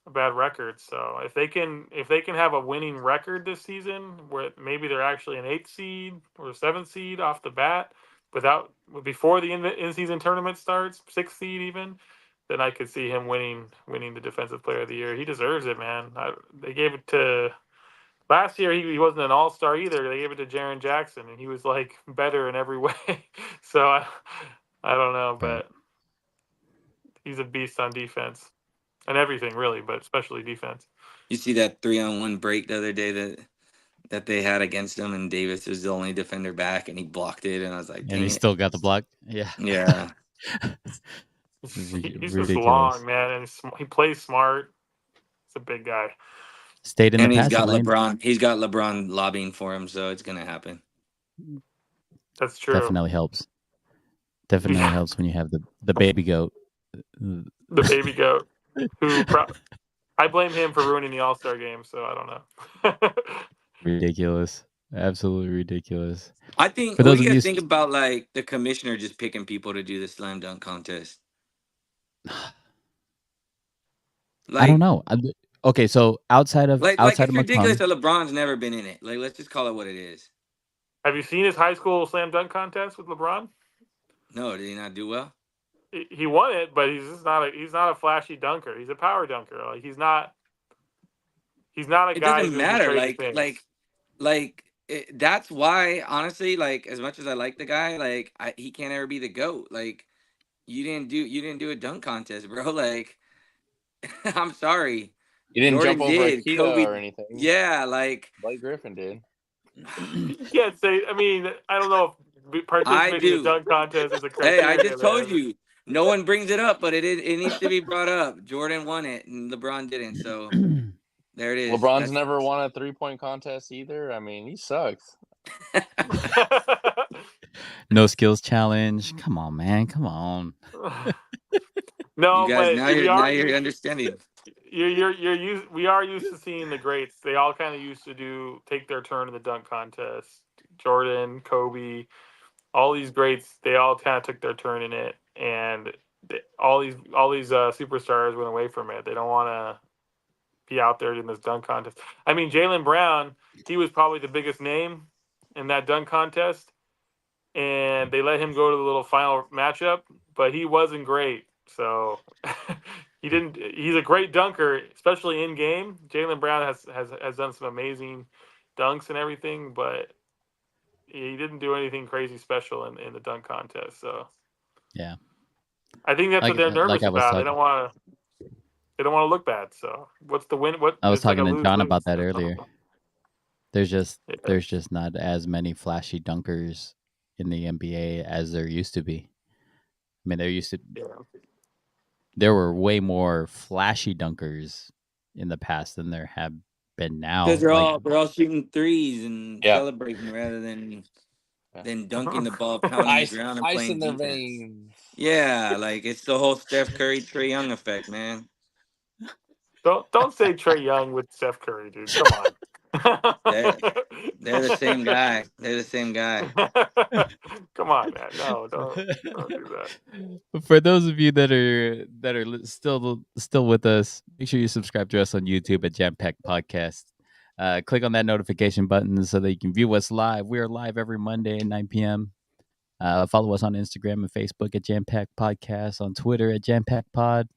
bad record. So if they can have a winning record this season, where maybe they're actually an 8th seed or a 7th seed off the bat, before the in-season tournament starts, 6th seed even, then I could see him winning the Defensive Player of the Year. He deserves it, man. They gave it to last year. He wasn't an all-star either. They gave it to Jaren Jackson, and he was like better in every way. So I don't know, but he's a beast on defense and everything, really, but especially defense. You see that 3-on-1 break the other day that they had against him, and Davis was the only defender back, and he blocked it, and I was like, And he still got the block. Yeah. Yeah. He's Ridiculous. just long, man, and he plays smart. He's a big guy. Stayed in And the he's passing got lane. LeBron. He's got LeBron lobbying for him, so it's gonna happen. That's true. Definitely helps. Definitely helps when you have the baby goat. The baby goat, who I blame him for ruining the All-Star game. So I don't know. Ridiculous. Absolutely ridiculous. I think. For What those do you of guys you- think about like the commissioner just picking people to do the slam dunk contest? Like, I don't know. Okay, so outside of Like outside it's of ridiculous McClung, that LeBron's never been in it. Like, let's just call it what it is. Have you seen his high school slam dunk contest with LeBron? No, did he not do well? He won it, but he's not a flashy dunker. He's a power dunker. Like he's not a It guy. doesn't who's matter. crazy things. That's why, honestly, like as much as I like the guy, like he can't ever be the GOAT. Like you didn't do a dunk contest, bro. Like I'm sorry. You didn't Jordan jump over did, Akita Kobe- or anything. Yeah, like Blake Griffin did. You can't say. I mean, I don't know if participating in do. a dunk contest is a hey, criteria. I just told man. you. No one brings it up, but it needs to be brought up. Jordan won it and LeBron didn't, so there it is. LeBron's never won a 3-point contest either. I mean, he sucks. no skills challenge. Come on, man. Come on. No, You guys, but now you're understanding. we are used to seeing the greats. They all kind of used to take their turn in the dunk contest. Jordan, Kobe, all these greats, they all kind of took their turn in it, and all these superstars went away from it. They don't want to be out there in this dunk contest. I mean, Jaylen Brown, he was probably the biggest name in that dunk contest, and they let him go to the little final matchup, but he wasn't great. So he didn't. He's a great dunker, especially in game. Jaylen Brown has done some amazing dunks and everything, but he didn't do anything crazy special in the dunk contest. So Yeah. I think that's what they're nervous I was about. talking- They don't want to look bad. So what's the win? What I was it's like talking a to John lose-lose. about that earlier. There's just Yeah. there's just not as many flashy dunkers in the NBA as there used to be. I mean, Yeah. there were way more flashy dunkers in the past than there have been now. Because they're Like, all shooting threes and Yeah. celebrating rather than Yeah. dunking the ball, pounding the Ice, ground, and ice playing in their defense. veins. Yeah, like it's the whole Steph Curry, Trae Young effect, man. Don't say Trey Young with Steph Curry, dude. Come on. They're the same guy. They're the same guy. Come on, man. No, don't do that. For those of you that are still with us, make sure you subscribe to us on YouTube at Jam Pack Podcast. Click on that notification button so that you can view us live. We are live every Monday at 9 p.m. Follow us on Instagram and Facebook at Jam Pack Podcast, on Twitter at Jam Pack Pod.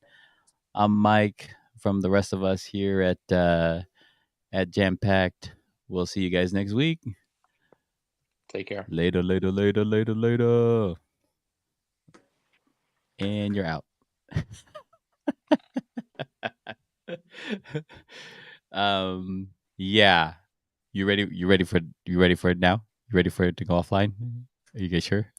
I'm Mike from the rest of us here at Jam Packed. We'll see you guys next week. Take care. Later. And you're out. Yeah. You ready for it now? You ready for it to go offline? Are you guys sure?